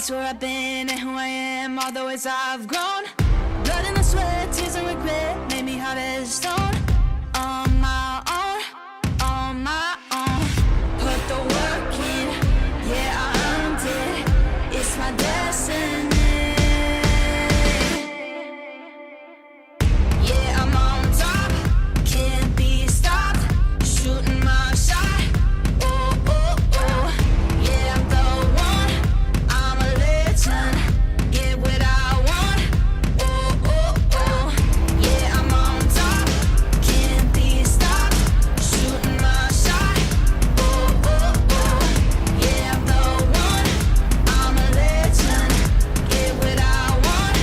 It's where I've been and who I am, all the ways I've grown. Blood in the sweat, tears and regret made me hard as stone. On my own, put the work in. Yeah, I earned it. It's my destiny. Yeah, I'm on top, can't be stopped. Shooting my shot. Oh, oh, oh. Yeah, I'm the one. I'm a legend. Get what I want. Oh, oh, oh. Yeah, I'm on top, can't be stopped. Shooting my shot. Oh, oh, oh. Yeah, I'm the one. I'm a legend. Get what I want.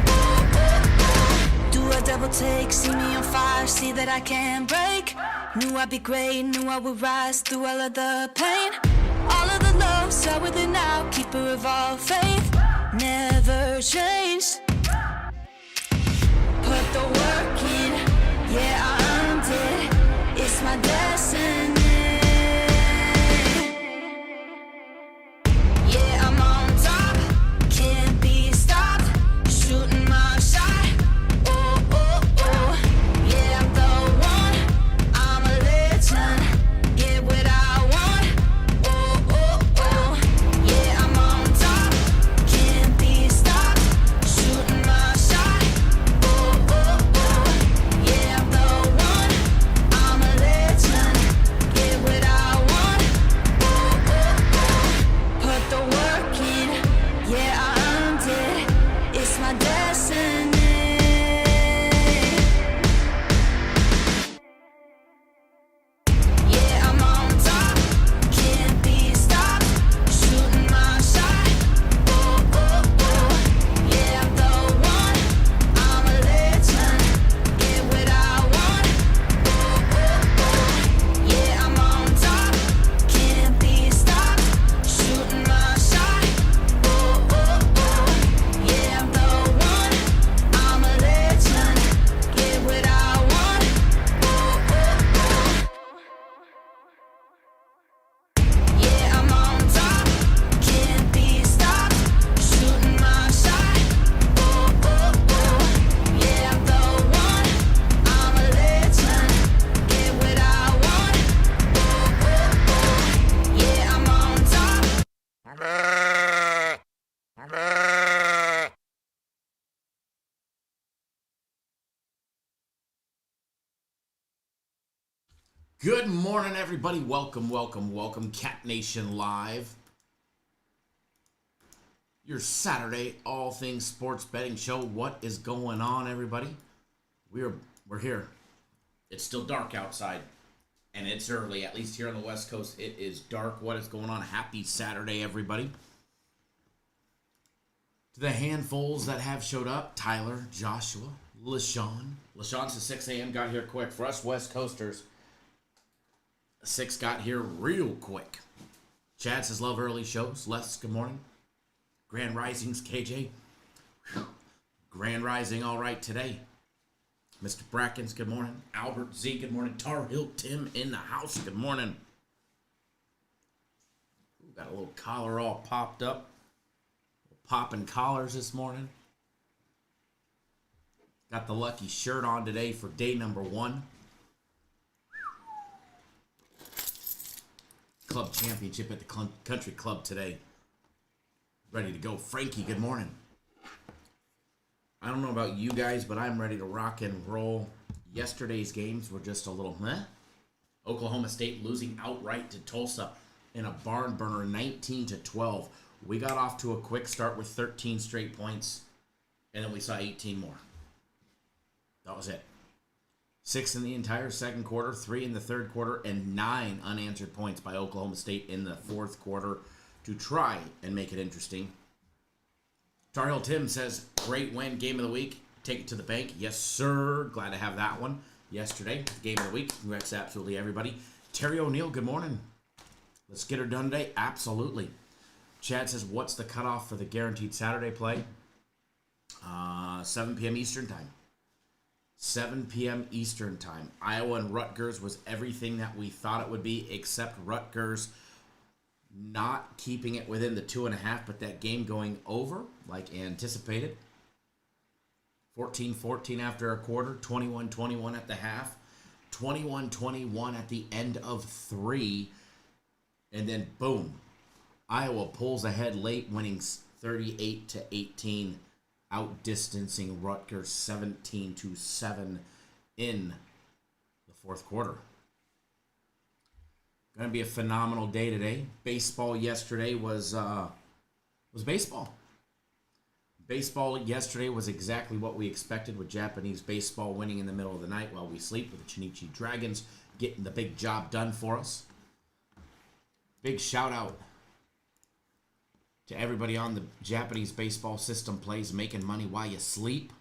Oh, oh, oh. Do a double take, see me on fire, see that I can't break. Knew I'd be great, knew I would rise through all of the pain. All of the love, start with it now, keeper of all faith. Never changed. Put the work in, yeah, I earned it. It's my destiny. Yeah, I'm on top, can't be stopped. Shooting my shot. Oh, oh, oh. Yeah, I'm the one. I'm a legend. Get what I want. Oh, oh, oh. Yeah, I'm on top, can't be stopped. Shooting my shot. Oh, oh, oh. Yeah, I'm the one. I'm a legend. Get what I want. Oh, oh, oh. Put the work in. Yeah, I earned it. It's my destiny. Yeah, I'm on top, can't be stopped. Shooting my shot. Oh, oh, oh. Yeah, I'm the one. I'm a legend. Get what I want. Oh, oh, oh. Yeah, I'm on top, can't be stopped. Shooting my shot. Oh, oh, oh. Yeah, I'm the one. I'm a legend. Get what I want. Oh, oh, oh. Yeah, I'm on top, can't be stopped. Shooting my shot. Oh, oh, oh. Yeah, I'm the one. I'm a legend. Get what I want. Oh, oh, oh. Yeah, I'm on top. Good morning, everybody. Welcome, welcome, welcome. Cat Nation Live. Your Saturday all things sports betting show. What is going on, everybody? We're here. It's still dark outside, and it's early. At least here on the West Coast, it is dark. What is going on? Happy Saturday, everybody. To the handfuls that have showed up, Tyler, Joshua, LaShawn. LaShawn says 6 a.m. got here quick. For us West Coasters, 6 got here real quick. Chad says love early shows. Les, good morning. Grand Risings, KJ. Whew. Grand Rising all right today. Mr. Brackens, good morning. Albert Z, good morning. Tar Heel Tim in the house, good morning. Ooh, got a little collar all popped up. Popping collars this morning. Got the lucky shirt on today for day number 1. Club championship at the country club today. Ready to go. Frankie, good morning. I don't know about you guys, but I'm ready to rock and roll. Yesterday's games were just a little meh. Oklahoma State losing outright to Tulsa in a barn burner, 19-12. We got off to a quick start with 13 straight points, and then we saw 18 more. That was it. 6 in the entire second quarter, 3 in the third quarter, and 9 unanswered points by Oklahoma State in the fourth quarter to try and make it interesting. Tar Heel Tim says, great win, game of the week. Take it to the bank. Yes, sir. Glad to have that one yesterday. Game of the week. Congrats to absolutely everybody. Terry O'Neill, good morning. Let's get her done today. Absolutely. Chad says, what's the cutoff for the guaranteed Saturday play? 7 p.m. Eastern time. 7 p.m. Eastern time. Iowa and Rutgers was everything that we thought it would be, except Rutgers not keeping it within the 2.5, but that game going over like anticipated. 14-14 after a quarter, 21-21 at the half, 21-21 at the end of 3, and then boom, Iowa pulls ahead late, winning 38-18, outdistancing Rutgers 17-7 in the fourth quarter. Going to be a phenomenal day today. Baseball yesterday was baseball. Baseball yesterday was exactly what we expected, with Japanese baseball winning in the middle of the night while we sleep, with the Chunichi Dragons getting the big job done for us. Big shout out to everybody on the Japanese baseball system plays, making money while you sleep.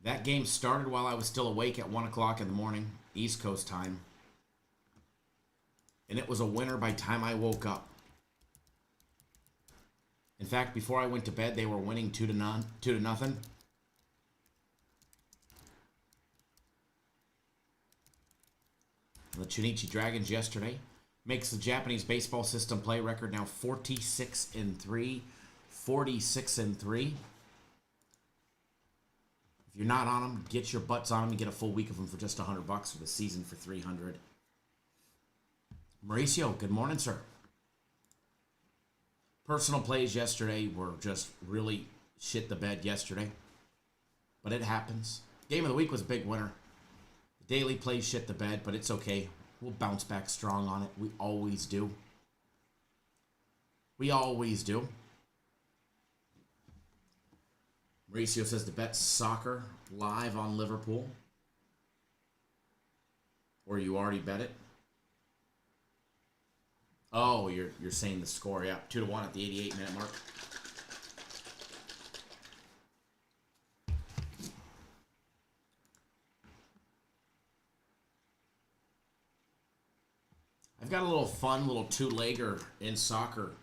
That game started while I was still awake at 1 o'clock in the morning, East Coast time. And it was a winner by the time I woke up. In fact, before I went to bed, they were winning 2-0. The Chunichi Dragons yesterday makes the Japanese baseball system play record now 46-3. 46-3. If you're not on them, get your butts on them. You get a full week of them for just $100 for the season for $300. Mauricio, good morning, sir. Personal plays yesterday were just really shit the bed yesterday. But it happens. Game of the week was a big winner. The daily plays shit the bed, but it's okay. We'll bounce back strong on it. We always do. We always do. Mauricio says to bet soccer live on Liverpool. Or you already bet it. Oh, you're saying the score, yeah. 2-1 at the 88-minute mark. I've got a little fun little two-legger in soccer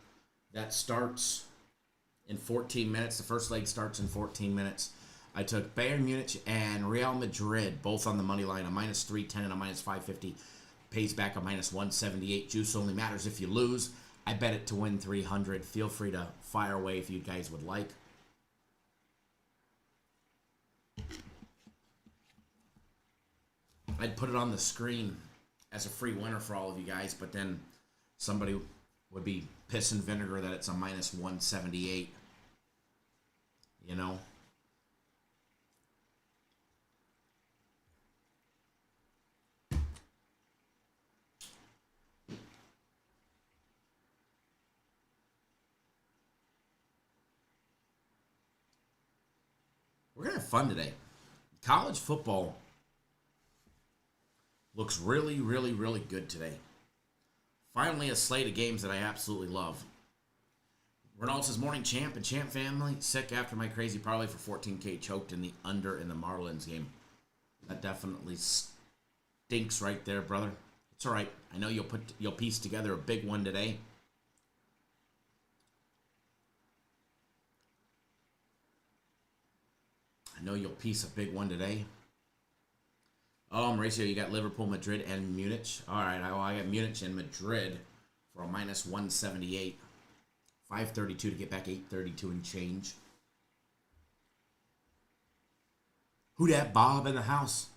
that starts in 14 minutes. The first leg starts in 14 minutes. I took Bayern Munich and Real Madrid, both on the money line, a -310 and a -550. Pays back a -178. Juice only matters if you lose. I bet it to win 300. Feel free to fire away if you guys would like. I'd put it on the screen as a free winner for all of you guys, but then somebody would be piss and vinegar that it's a -178. You know? We're going to have fun today. College football looks really, really, really good today. Finally, a slate of games that I absolutely love. Ronald says, morning, Champ and Champ family. Sick after my crazy parlay for 14K. Choked in the under in the Marlins game. That definitely stinks right there, brother. It's all right. I know you'll piece together a big one today. I know you'll piece a big one today. Oh, Mauricio, you got Liverpool, Madrid, and Munich. All right, I got Munich and Madrid for a -178. 532 to get back 832 and change. Who dat? Bob in the house?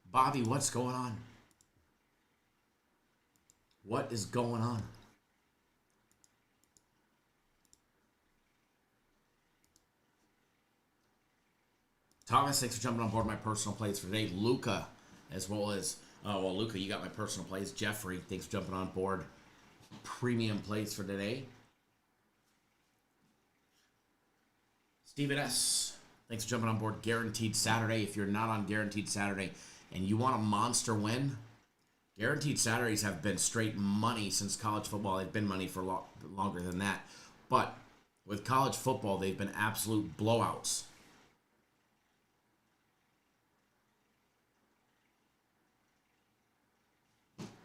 Bobby, what's going on? What is going on? Thomas, thanks for jumping on board my personal plays for today. Luca, as well as, Luca, you got my personal plays. Jeffrey, thanks for jumping on board. Premium plays for today. Steven S., thanks for jumping on board. Guaranteed Saturday. If you're not on Guaranteed Saturday and you want a monster win, Guaranteed Saturdays have been straight money since college football. They've been money for longer than that. But with college football, they've been absolute blowouts.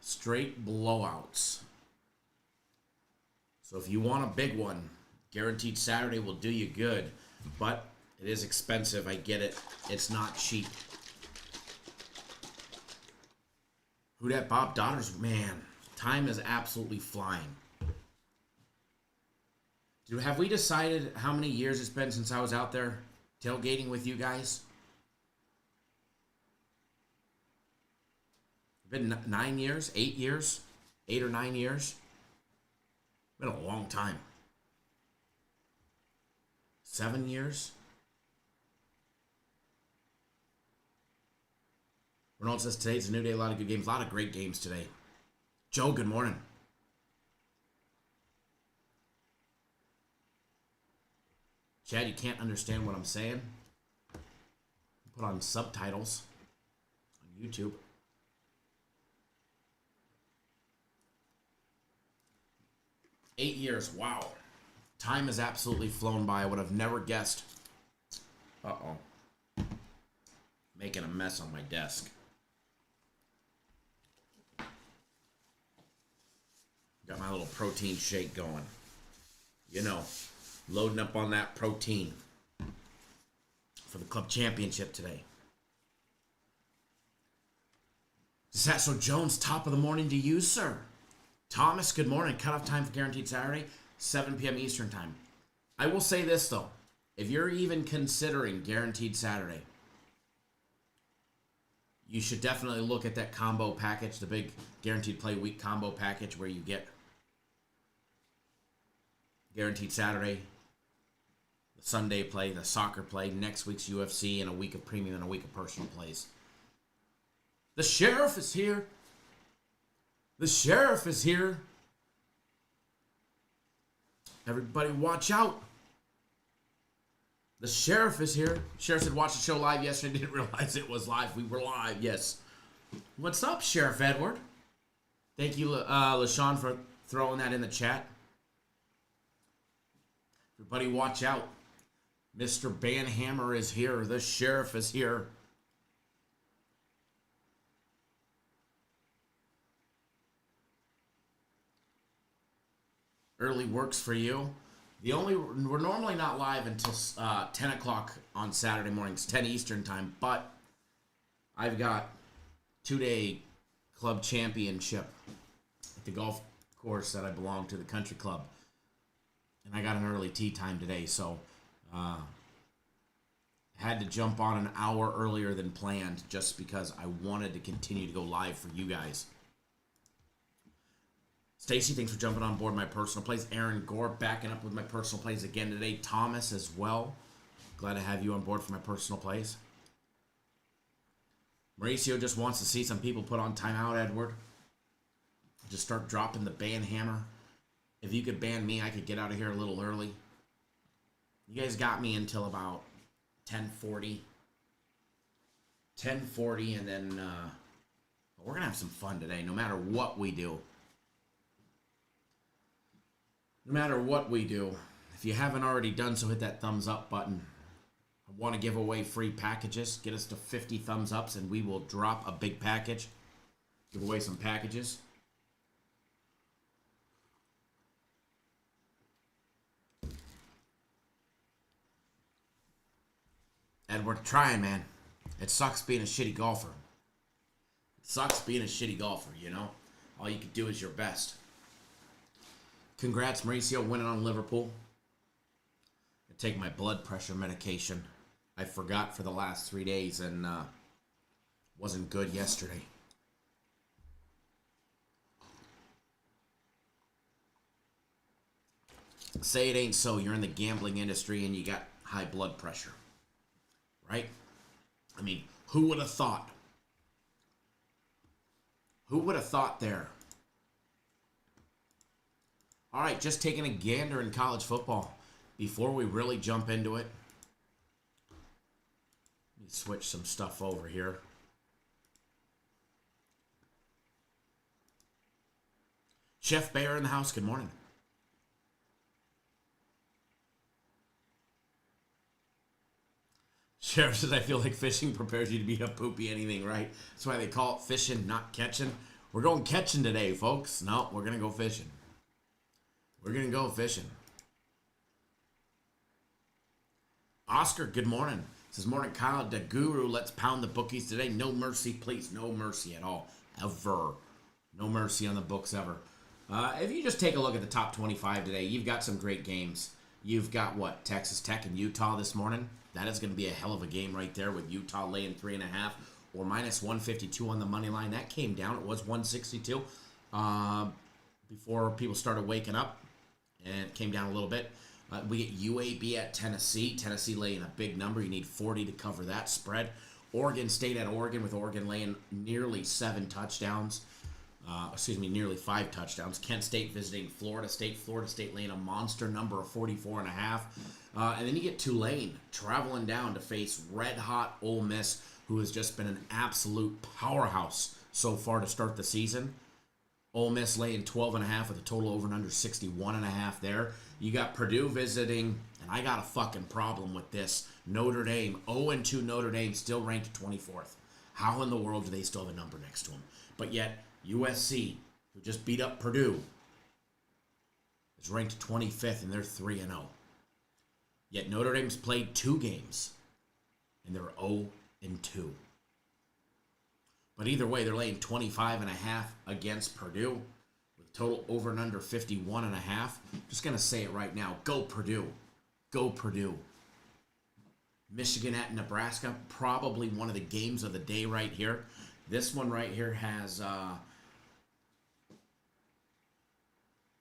Straight blowouts. So if you want a big one, Guaranteed Saturday will do you good. But it is expensive. I get it. It's not cheap. Who dat? Bob Daughters? Man, time is absolutely flying. Have we decided how many years it's been since I was out there tailgating with you guys? It's been 9 years? 8 years? 8 or 9 years? Been a long time. 7 years? Ronald says today's a new day, a lot of good games, a lot of great games today. Joe, good morning. Chad, you can't understand what I'm saying? Put on subtitles on YouTube. Eight years, wow. Time has absolutely flown by. I would have never guessed. Uh-oh. Making a mess on my desk. Got my little protein shake going. You know, loading up on that protein for the club championship today. Sasso Jones, top of the morning to you, sir. Thomas, good morning. Cutoff time for Guaranteed Saturday, 7 p.m. Eastern time. I will say this, though. If you're even considering Guaranteed Saturday, you should definitely look at that combo package, the big Guaranteed Play Week combo package where you get Guaranteed Saturday, the Sunday play, the soccer play, next week's UFC, and a week of premium and a week of personal plays. The sheriff is here. The sheriff is here. Everybody watch out. The sheriff is here. Sheriff said watch the show live yesterday. Didn't realize it was live. We were live, yes. What's up, Sheriff Edward? Thank you, LaShawn, for throwing that in the chat. Everybody watch out. Mr. Banhammer is here. The sheriff is here. Early works for you. We're normally not live until 10 o'clock on Saturday mornings, 10 Eastern time, but I've got 2-day club championship at the golf course that I belong to, the country club. And I got an early tee time today, so had to jump on an hour earlier than planned just because I wanted to continue to go live for you guys. Stacy, thanks for jumping on board my personal plays. Aaron Gore backing up with my personal plays again today. Thomas as well. Glad to have you on board for my personal plays. Mauricio just wants to see some people put on timeout, Edward. Just start dropping the ban hammer. If you could ban me, I could get out of here a little early. You guys got me until about 10:40. 10:40, and then we're going to have some fun today, no matter what we do. No matter what we do. If you haven't already done so, hit that thumbs up button. I want to give away free packages. Get us to 50 thumbs ups, and we will drop a big package. Give away some packages. And we're trying, man. It sucks being a shitty golfer. It sucks being a shitty golfer, you know? All you can do is your best. Congrats, Mauricio, winning on Liverpool. I take my blood pressure medication. I forgot for the last 3 days and wasn't good yesterday. Say it ain't so. You're in the gambling industry and you got high blood pressure. Right? I mean, who would have thought? Who would have thought there? All right, just taking a gander in college football before we really jump into it. Let me switch some stuff over here. Chef Bear in the house, good morning. Sheriff says, I feel like fishing prepares you to beat up poopy anything, right? That's why they call it fishing, not catching. We're going catching today, folks. No, we're going to go fishing. We're going to go fishing. Oscar, good morning. Says, morning, Kyle, the guru. Let's pound the bookies today. No mercy, please. No mercy at all. Ever. No mercy on the books ever. If you just take a look at the top 25 today, you've got some great games. You've got what? Texas Tech and Utah this morning. That is going to be a hell of a game right there with Utah laying 3.5 or minus 152 on the money line. That came down. It was 162 before people started waking up, and it came down a little bit. We get UAB at Tennessee. Tennessee laying a big number. You need 40 to cover that spread. Oregon State at Oregon, with Oregon laying nearly 7 touchdowns. Nearly 5 touchdowns. Kent State visiting Florida State. Florida State laying a monster number of 44.5. And then you get Tulane traveling down to face red-hot Ole Miss, who has just been an absolute powerhouse so far to start the season. Ole Miss laying 12.5 with a total over and under 61.5 there. You got Purdue visiting, and I got a fucking problem with this. Notre Dame, 0-2 Notre Dame, still ranked 24th. How in the world do they still have a number next to them? But yet, USC, who just beat up Purdue, is ranked 25th, and they're 3-0. Yet Notre Dame's played 2 games, and they're 0-2. But either way, they're laying 25.5 against Purdue with total over and under 51.5. Just going to say it right now. Go Purdue. Go Purdue. Michigan at Nebraska, probably one of the games of the day right here. This one right here has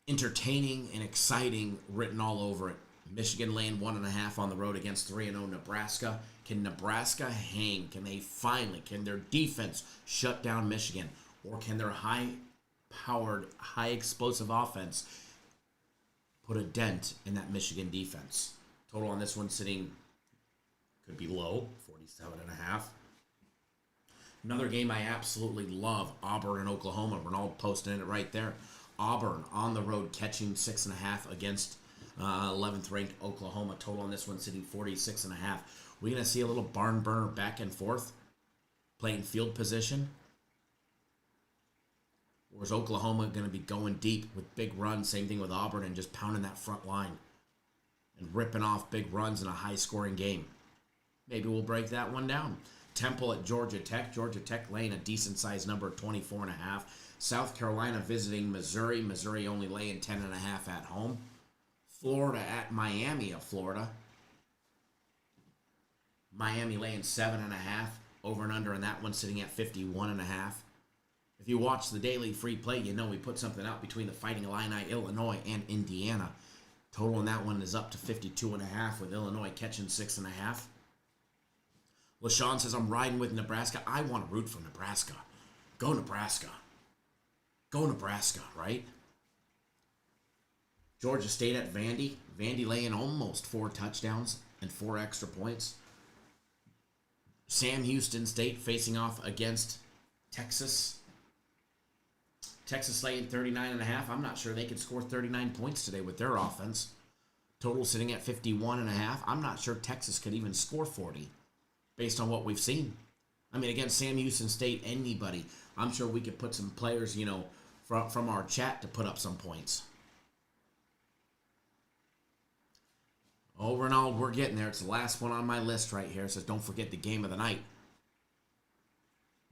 entertaining and exciting written all over it. Michigan laying 1.5 on the road against 3-0 Nebraska. Can Nebraska hang? Can their defense shut down Michigan? Or can their high-powered, high-explosive offense put a dent in that Michigan defense? Total on this one sitting, could be low, 47.5. Another game I absolutely love, Auburn and Oklahoma. Ronald posting it right there. Auburn on the road catching 6.5 against 11th ranked Oklahoma. Total on this one sitting 46.5. We're going to see a little barn burner back and forth, playing field position. Or is Oklahoma going to be going deep with big runs? Same thing with Auburn, and just pounding that front line and ripping off big runs in a high-scoring game. Maybe we'll break that one down. Temple at Georgia Tech. Georgia Tech laying a decent-sized number of 24.5. South Carolina visiting Missouri. Missouri only laying 10.5 at home. Florida at Miami of Florida. Miami laying 7.5. Over and under, and that one sitting at 51.5. If you watch the daily free play, you know we put something out between the Fighting Illini, Illinois, and Indiana. Total on that one is up to 52.5, with Illinois catching 6.5. LaShawn says, I'm riding with Nebraska. I want to root for Nebraska. Go Nebraska. Go Nebraska, right? Georgia State at Vandy. Vandy laying almost 4 touchdowns and 4 extra points. Sam Houston State facing off against Texas. Texas laying 39.5. I'm not sure they can score 39 points today with their offense. Total sitting at 51.5. I'm not sure Texas could even score 40 based on what we've seen. I mean, against Sam Houston State, anybody, I'm sure we could put some players, from our chat to put up some points. Oh, Ronald, we're getting there. It's the last one on my list right here. It says, don't forget the game of the night.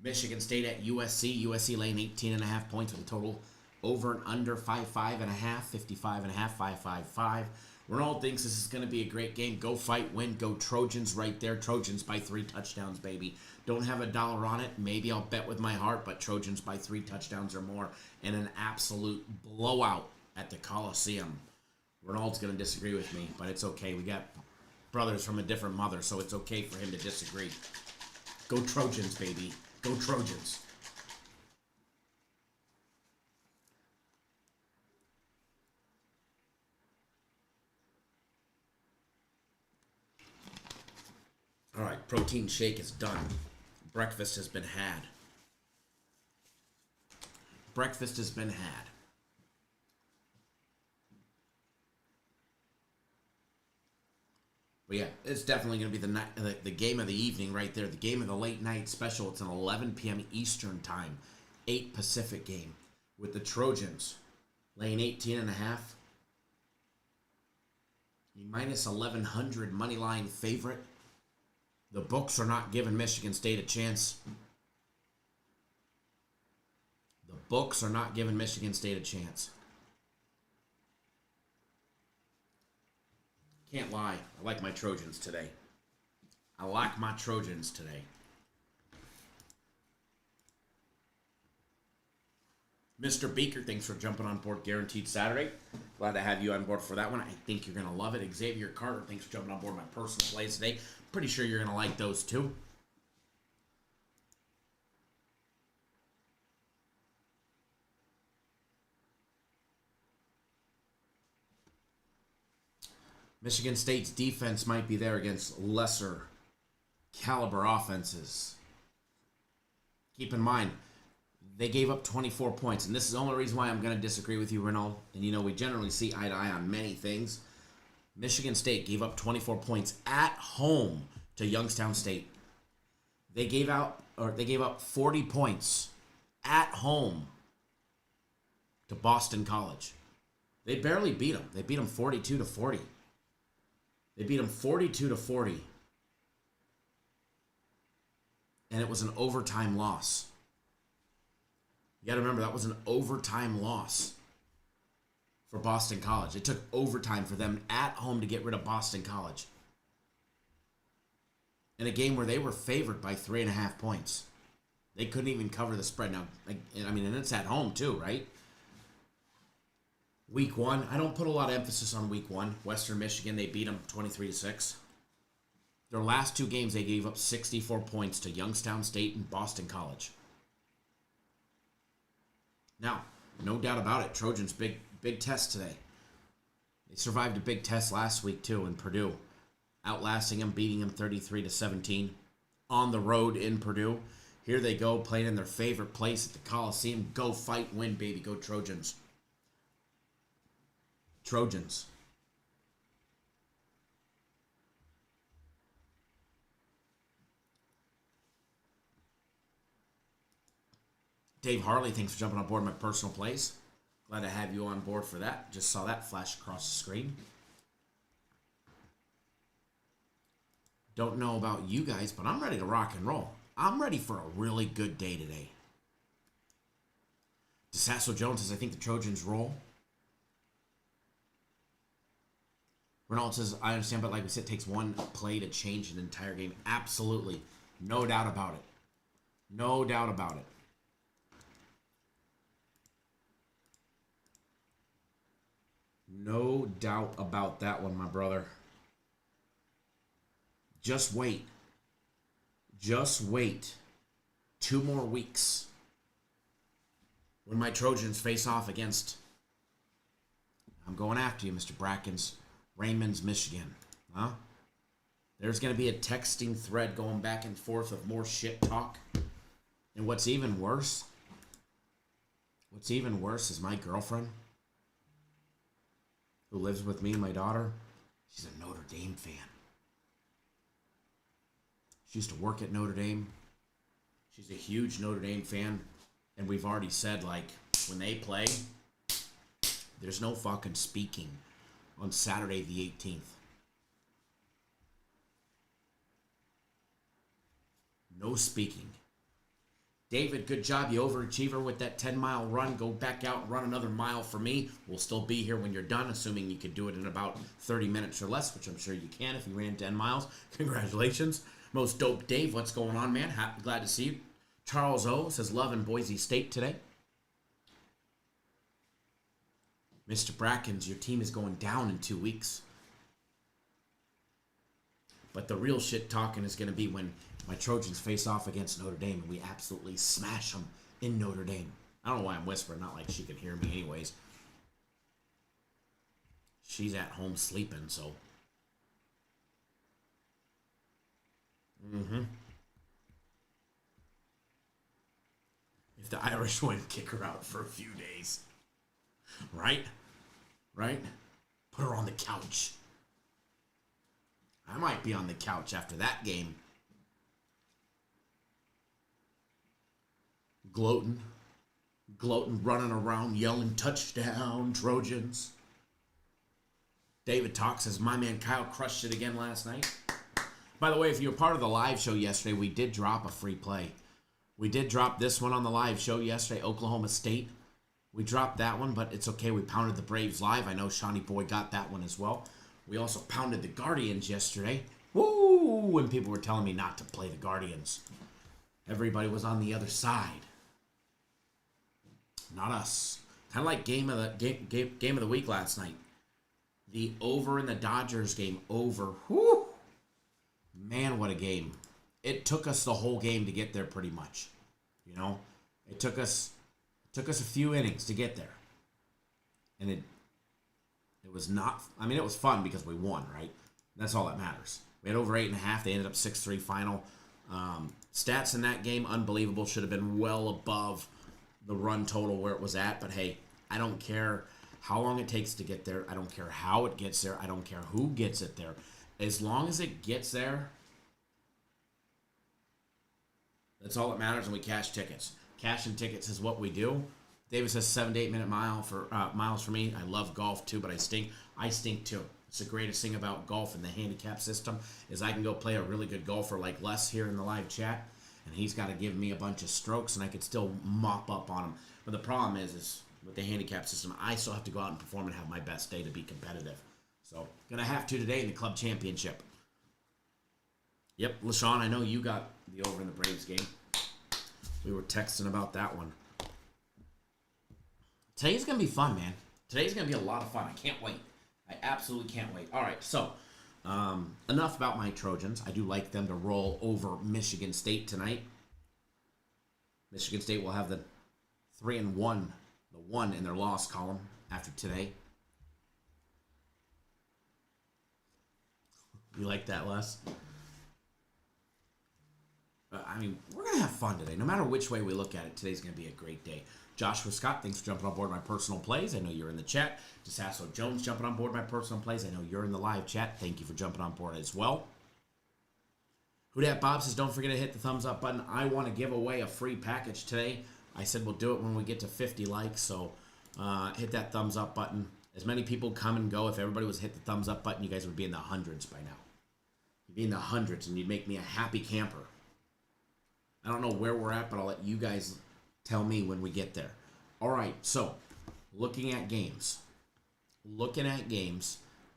Michigan State at USC. USC laying 18.5 points with a total over and under 55.5, 55.5, 555. Ronald thinks this is going to be a great game. Go fight, win, go Trojans right there. Trojans by 3 touchdowns, baby. Don't have $1 on it. Maybe I'll bet with my heart, but Trojans by 3 touchdowns or more, and an absolute blowout at the Coliseum. Ronald's going to disagree with me, but it's okay. We got brothers from a different mother, so it's okay for him to disagree. Go Trojans, baby. Go Trojans. All right, protein shake is done. Breakfast has been had. Breakfast has been had. But yeah, it's definitely going to be the game of the evening right there. The game of the late night special. It's an 11 p.m. Eastern time, 8 Pacific game with the Trojans laying 18.5. Minus 1,100 money line favorite. The books are not giving Michigan State a chance. The books are not giving Michigan State a chance. Can't lie. I like my Trojans today. I like my Trojans today. Mr. Beaker, thanks for jumping on board Guaranteed Saturday. Glad to have you on board for that one. I think you're going to love it. Xavier Carter, thanks for jumping on board my personal plays today. Pretty sure you're going to like those too. Michigan State's defense might be there against lesser caliber offenses. Keep in mind, they gave up 24 points, and this is the only reason why I'm going to disagree with you, Renault. And you know, we generally see eye to eye on many things. Michigan State gave up 24 points at home to Youngstown State. They gave up 40 points at home to Boston College. They barely beat them. They beat them 42-40. They beat them 42-40. And it was an overtime loss. You got to remember, that was an overtime loss for Boston College. It took overtime for them at home to get rid of Boston College. In a game where they were favored by 3.5 points. They couldn't even cover the spread. Now, I mean, and it's at home too, right? Week 1, I don't put a lot of emphasis on week 1. Western Michigan, they beat them 23-6. Their last 2 games, they gave up 64 points to Youngstown State and Boston College. Now, no doubt about it, Trojans big test today. They survived a big test last week too in Purdue, outlasting them, beating them 33-17 on the road in Purdue. Here they go, playing in their favorite place at the Coliseum. Go fight, win, baby. Go Trojans. Trojans. Dave Harley, thanks for jumping on board my personal plays. Glad to have you on board for that. Just saw that flash across the screen. Don't know about you guys, but I'm ready to rock and roll. I'm ready for a really good day today. DeSasso Jones says, I think the Trojans roll. Ronald says, I understand, but like we said, it takes one play to change an entire game. Absolutely. No doubt about it. No doubt about it. No doubt about that one, my brother. Just wait. Just wait. 2 more weeks. When my Trojans face off against... I'm going after you, Mr. Brackens. Raymond's, Michigan. Huh? There's going to be a texting thread going back and forth of more shit talk. And what's even worse is my girlfriend, who lives with me and my daughter, she's a Notre Dame fan. She used to work at Notre Dame. She's a huge Notre Dame fan. And we've already said, like, when they play, there's no fucking speaking on Saturday the 18th. No speaking. David, good job. You overachiever with that 10-mile run. Go back out and run another mile for me. We'll still be here when you're done, assuming you can do it in about 30 minutes or less, which I'm sure you can if you ran 10 miles. Congratulations. Most dope Dave, what's going on, man? Glad to see you. Charles O says, love in Boise State today. Mr. Brackens, your team is going down in 2 weeks. But the real shit talking is going to be when my Trojans face off against Notre Dame and we absolutely smash them in Notre Dame. I don't know why I'm whispering, not like she can hear me anyways. She's at home sleeping, so. If the Irish win, kick her out for a few days. Right? Right? Put her on the couch. I might be on the couch after that game. Gloating, running around, yelling, touchdown, Trojans. David Talk says, my man Kyle crushed it again last night. By the way, if you were part of the live show yesterday, we did drop a free play. We did drop this one on the live show yesterday, Oklahoma State. We dropped that one, but it's okay. We pounded the Braves live. I know Shawnee Boy got that one as well. We also pounded the Guardians yesterday. Woo! When people were telling me not to play the Guardians. Everybody was on the other side. Not us. Kind of like game of the week last night. The over in the Dodgers game. Over. Whoo! Man, what a game. It took us the whole game to get there pretty much. You know? It took us a few innings to get there. And it was not, I mean, it was fun because we won, right? That's all that matters. We had over 8.5. They ended up 6-3 final. Stats in that game, unbelievable. Should have been well above the run total where it was at. But hey, I don't care how long it takes to get there. I don't care how it gets there. I don't care who gets it there. As long as it gets there, that's all that matters, and we cash tickets. Cashing tickets is what we do. David says 7 to 8 minute miles for me. I love golf too, but I stink. I stink too. It's the greatest thing about golf and the handicap system is I can go play a really good golfer like Les here in the live chat, and he's got to give me a bunch of strokes, and I could still mop up on him. But the problem is with the handicap system, I still have to go out and perform and have my best day to be competitive. So gonna have to today in the club championship. Yep, LaShawn, I know you got the over in the Braves game. We were texting about that one. Today's going to be fun, man. Today's going to be a lot of fun. I can't wait. I absolutely can't wait. All right, so enough about my Trojans. I do like them to roll over Michigan State tonight. Michigan State will have the 3-1, the 1 in their loss column after today. You like that, Les? I mean, we're going to have fun today. No matter which way we look at it, today's going to be a great day. Joshua Scott, thanks for jumping on board my personal plays. I know you're in the chat. DeSasso Jones jumping on board my personal plays. I know you're in the live chat. Thank you for jumping on board as well. Who Dat Bob says, don't forget to hit the thumbs up button. I want to give away a free package today. I said we'll do it when we get to 50 likes, so hit that thumbs up button. As many people come and go, if everybody was hit the thumbs up button, you guys would be in the hundreds by now. You'd be in the hundreds, and you'd make me a happy camper. I don't know where we're at, but I'll let you guys tell me when we get there. All right, so looking at games,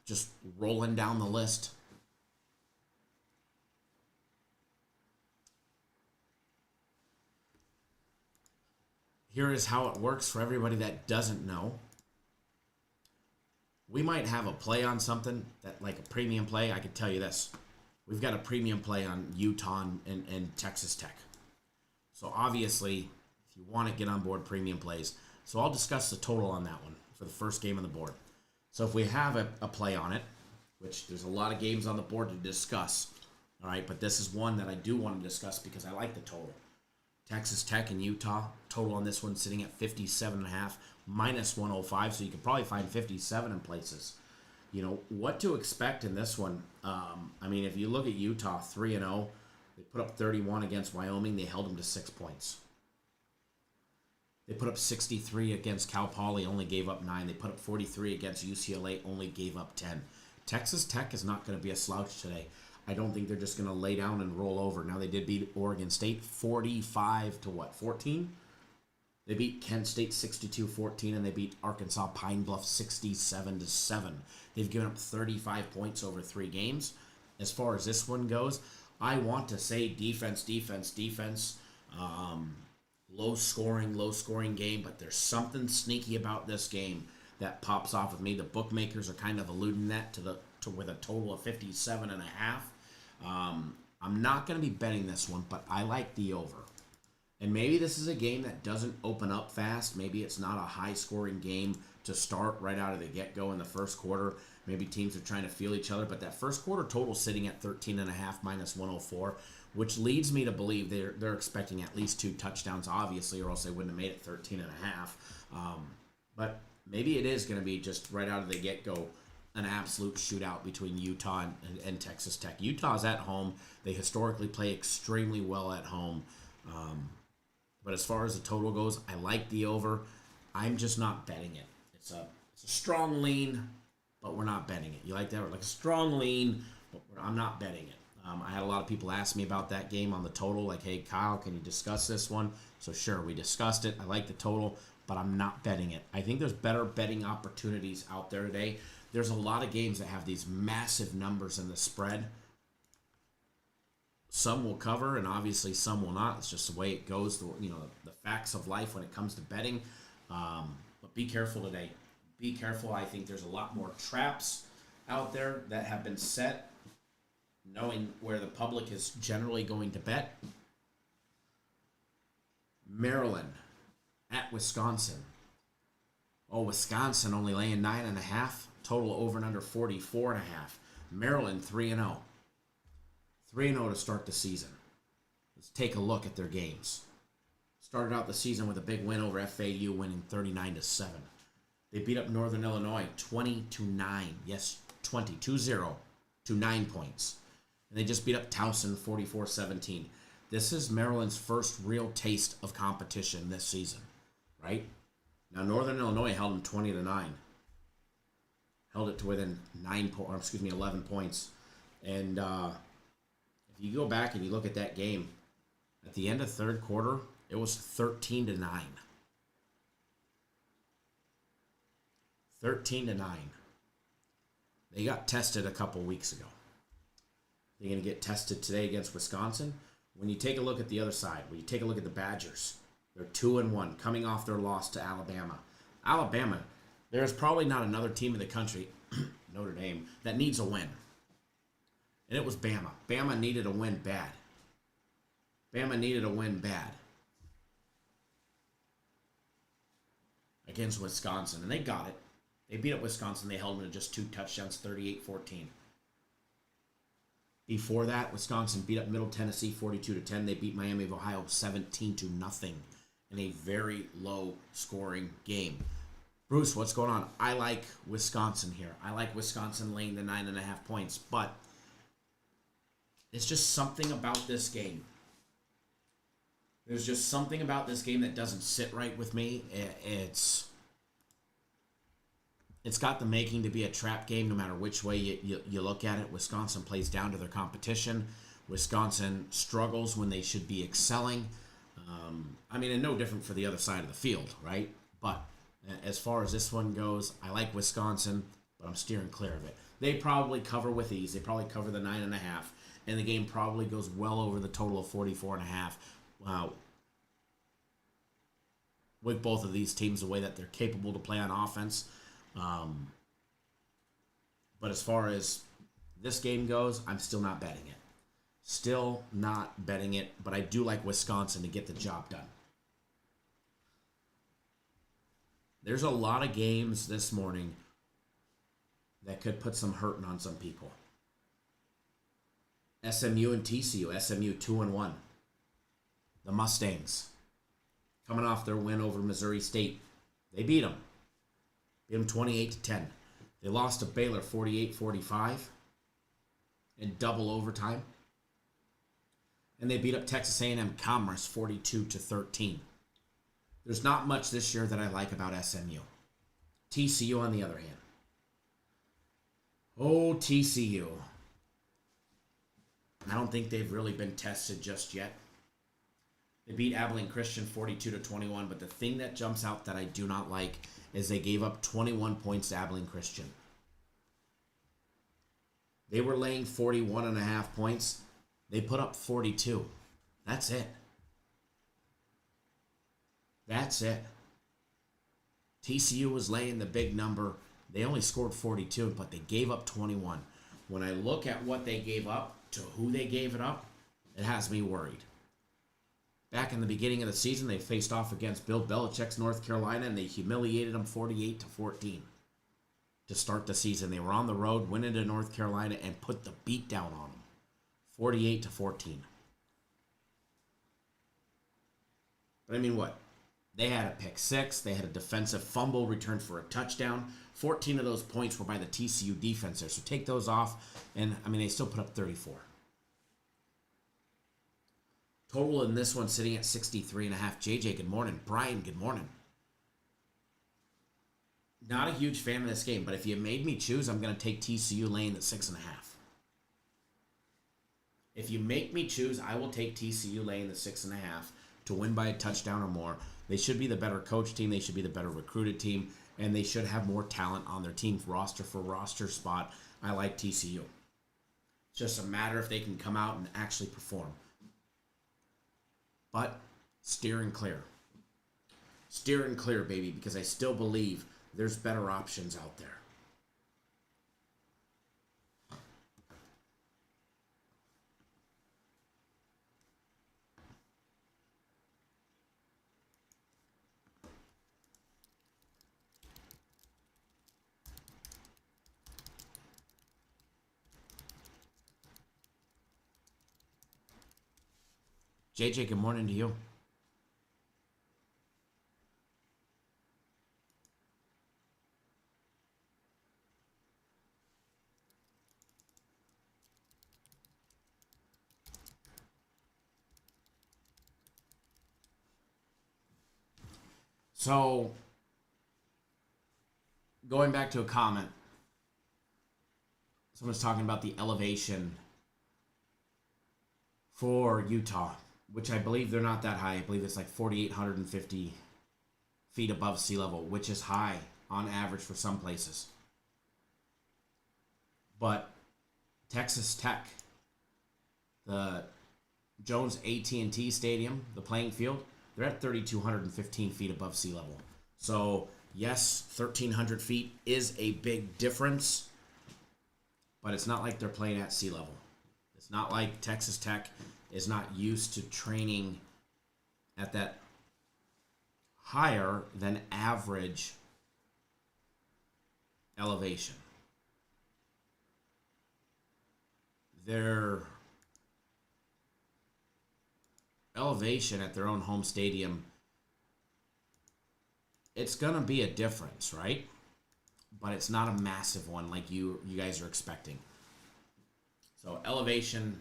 just rolling down the list. Here is how it works for everybody that doesn't know. We might have a play on something, that like a premium play. I can tell you this. We've got a premium play on Utah and Texas Tech. So obviously, if you want to get on board premium plays, so I'll discuss the total on that one for the first game on the board. So if we have a play on it, which there's a lot of games on the board to discuss, all right, but this is one that I do want to discuss because I like the total. Texas Tech and Utah, total on this one sitting at 57.5, minus 105, so you could probably find 57 in places. You know, what to expect in this one, I mean, if you look at Utah, 3-0, they put up 31 against Wyoming. They held them to 6 points. They put up 63 against Cal Poly, only gave up 9. They put up 43 against UCLA, only gave up 10. Texas Tech is not going to be a slouch today. I don't think they're just going to lay down and roll over. Now, they did beat Oregon State 45 to what, 14? They beat Kent State 62-14, and they beat Arkansas Pine Bluff 67-7. They've given up 35 points over 3 games. As far as this one goes, I want to say defense. Low scoring game, but there's something sneaky about this game that pops off with me. The bookmakers are kind of alluding that to with a total of 57.5. I'm not going to be betting this one, but I like the over. And maybe this is a game that doesn't open up fast. Maybe it's not a high-scoring game to start right out of the get-go in the first quarter. Maybe teams are trying to feel each other. But that first quarter total sitting at 13.5 minus 104, which leads me to believe they're expecting at least 2 touchdowns, obviously, or else they wouldn't have made it 13.5. But maybe it is going to be just right out of the get-go an absolute shootout between Utah and Texas Tech. Utah's at home. They historically play extremely well at home. But as far as the total goes, I like the over. I'm just not betting it. It's a strong lean, but we're not betting it. You like that? We're like a strong lean, but I'm not betting it. I had a lot of people ask me about that game on the total, like, hey, Kyle, can you discuss this one? So sure, we discussed it. I like the total, but I'm not betting it. I think there's better betting opportunities out there today. there's a lot of games that have these massive numbers in the spread. Some will cover, and obviously some will not. It's just the way it goes, the facts of life when it comes to betting. But be careful today. Be careful. I think there's a lot more traps out there that have been set, knowing where the public is generally going to bet. Maryland at Wisconsin. Oh, Wisconsin only laying 9.5. Total over and under 44.5. Maryland 3-0. 3-0 to start the season. Let's take a look at their games. Started out the season with a big win over FAU, winning 39-7. They beat up Northern Illinois 20-9. Yes, 20 to 9 points. And they just beat up Towson 44-17. This is Maryland's first real taste of competition this season, right? Now Northern Illinois held them 20-9. Held it to within 11 points. And if you go back and you look at that game, at the end of third quarter, it was 13-9. 13-9. They got tested a couple weeks ago. They're going to get tested today against Wisconsin. When you take a look at the other side, when you take a look at the Badgers, they're 2-1, coming off their loss to Alabama. Alabama, there's probably not another team in the country, Notre Dame, that needs a win. And it was Bama. Bama needed a win bad. Bama needed a win bad against Wisconsin, and they got it. They beat up Wisconsin. They held them to just 2 touchdowns, 38-14. Before that, Wisconsin beat up Middle Tennessee 42-10. They beat Miami of Ohio 17-0 in a very low-scoring game. Bruce, what's going on? I like Wisconsin here. I like Wisconsin laying the 9.5 points, but it's just something about this game. There's just something about this game that doesn't sit right with me. It's got the making to be a trap game no matter which way you look at it. Wisconsin plays down to their competition. Wisconsin struggles when they should be excelling. And no different for the other side of the field, right? But as far as this one goes, I like Wisconsin, but I'm steering clear of it. They probably cover with ease. They probably cover the 9.5, and the game probably goes well over the total of 44.5. Wow. With both of these teams, the way that they're capable to play on offense. But as far as this game goes, I'm still not betting it. Still not betting it, but I do like Wisconsin to get the job done. There's a lot of games this morning that could put some hurting on some people. SMU and TCU. SMU 2-1. The Mustangs, coming off their win over Missouri State. They beat them. Beat them 28-10. They lost to Baylor 48-45 in double overtime. And they beat up Texas A&M Commerce 42-13. There's not much this year that I like about SMU. TCU, on the other hand. Oh, TCU. I don't think they've really been tested just yet. They beat Abilene Christian 42-21, but the thing that jumps out that I do not like is they gave up 21 points to Abilene Christian. They were laying 41.5 points. They put up 42. That's it. That's it. TCU was laying the big number. They only scored 42, but they gave up 21. When I look at what they gave up to who they gave it up, it has me worried. Back in the beginning of the season, they faced off against Bill Belichick's North Carolina, and they humiliated them 48-14 to start the season. They were on the road, went into North Carolina, and put the beat down on them, 48-14. But what? They had a pick six. They had a defensive fumble returned for a touchdown. 14 of those points were by the TCU defense there. So take those off, and they still put up 34. Total in this one sitting at 63.5. JJ, good morning. Brian, good morning. Not a huge fan of this game, but if you made me choose, I'm going to take TCU laying at 6.5. If you make me choose, I will take TCU laying the 6.5 to win by a touchdown or more. They should be the better coach team. They should be the better recruited team. and they should have more talent on their team roster for roster spot. I like TCU. It's just a matter if they can come out and actually perform. But steer and clear. Steer and clear, baby, because I still believe there's better options out there. JJ, good morning to you. So, going back to a comment, someone's talking about the elevation for Utah, which I believe they're not that high. I believe it's like 4,850 feet above sea level, which is high on average for some places. But Texas Tech, the Jones AT&T Stadium, the playing field, they're at 3,215 feet above sea level. So, yes, 1,300 feet is a big difference, but it's not like they're playing at sea level. It's not like Texas Tech is not used to training at that higher than average elevation. Their elevation at their own home stadium, it's gonna be a difference, right? But it's not a massive one like you guys are expecting. So elevation,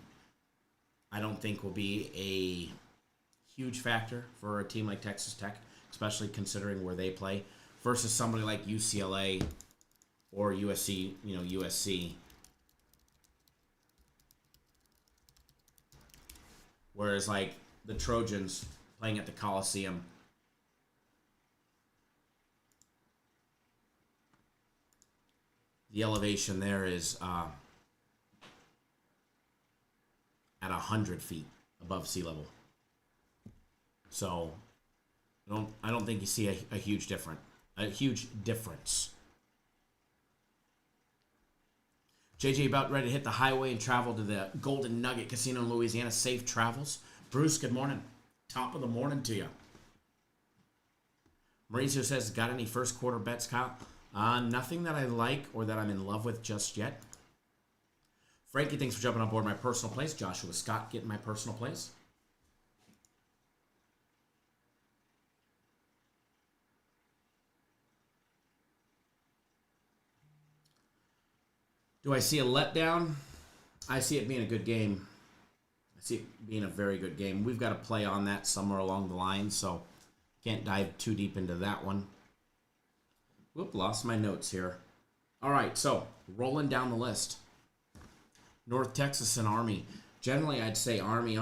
I don't think will be a huge factor for a team like Texas Tech, especially considering where they play, versus somebody like UCLA or USC, USC. Whereas like the Trojans playing at the Coliseum, the elevation there is at 100 feet above sea level. So I don't think you see a huge difference. JJ about ready to hit the highway and travel to the Golden Nugget Casino in Louisiana. Safe travels. Bruce, good morning. Top of the morning to you. Mauricio says, got any first quarter bets, Kyle? Nothing that I like or that I'm in love with just yet. Frankie, thanks for jumping on board my personal place. Joshua Scott getting my personal place. Do I see a letdown? I see it being a good game. I see it being a very good game. We've got to play on that somewhere along the line, so can't dive too deep into that one. Whoop, lost my notes here. All right, so rolling down the list. North Texas and Army. Generally, I'd say Army.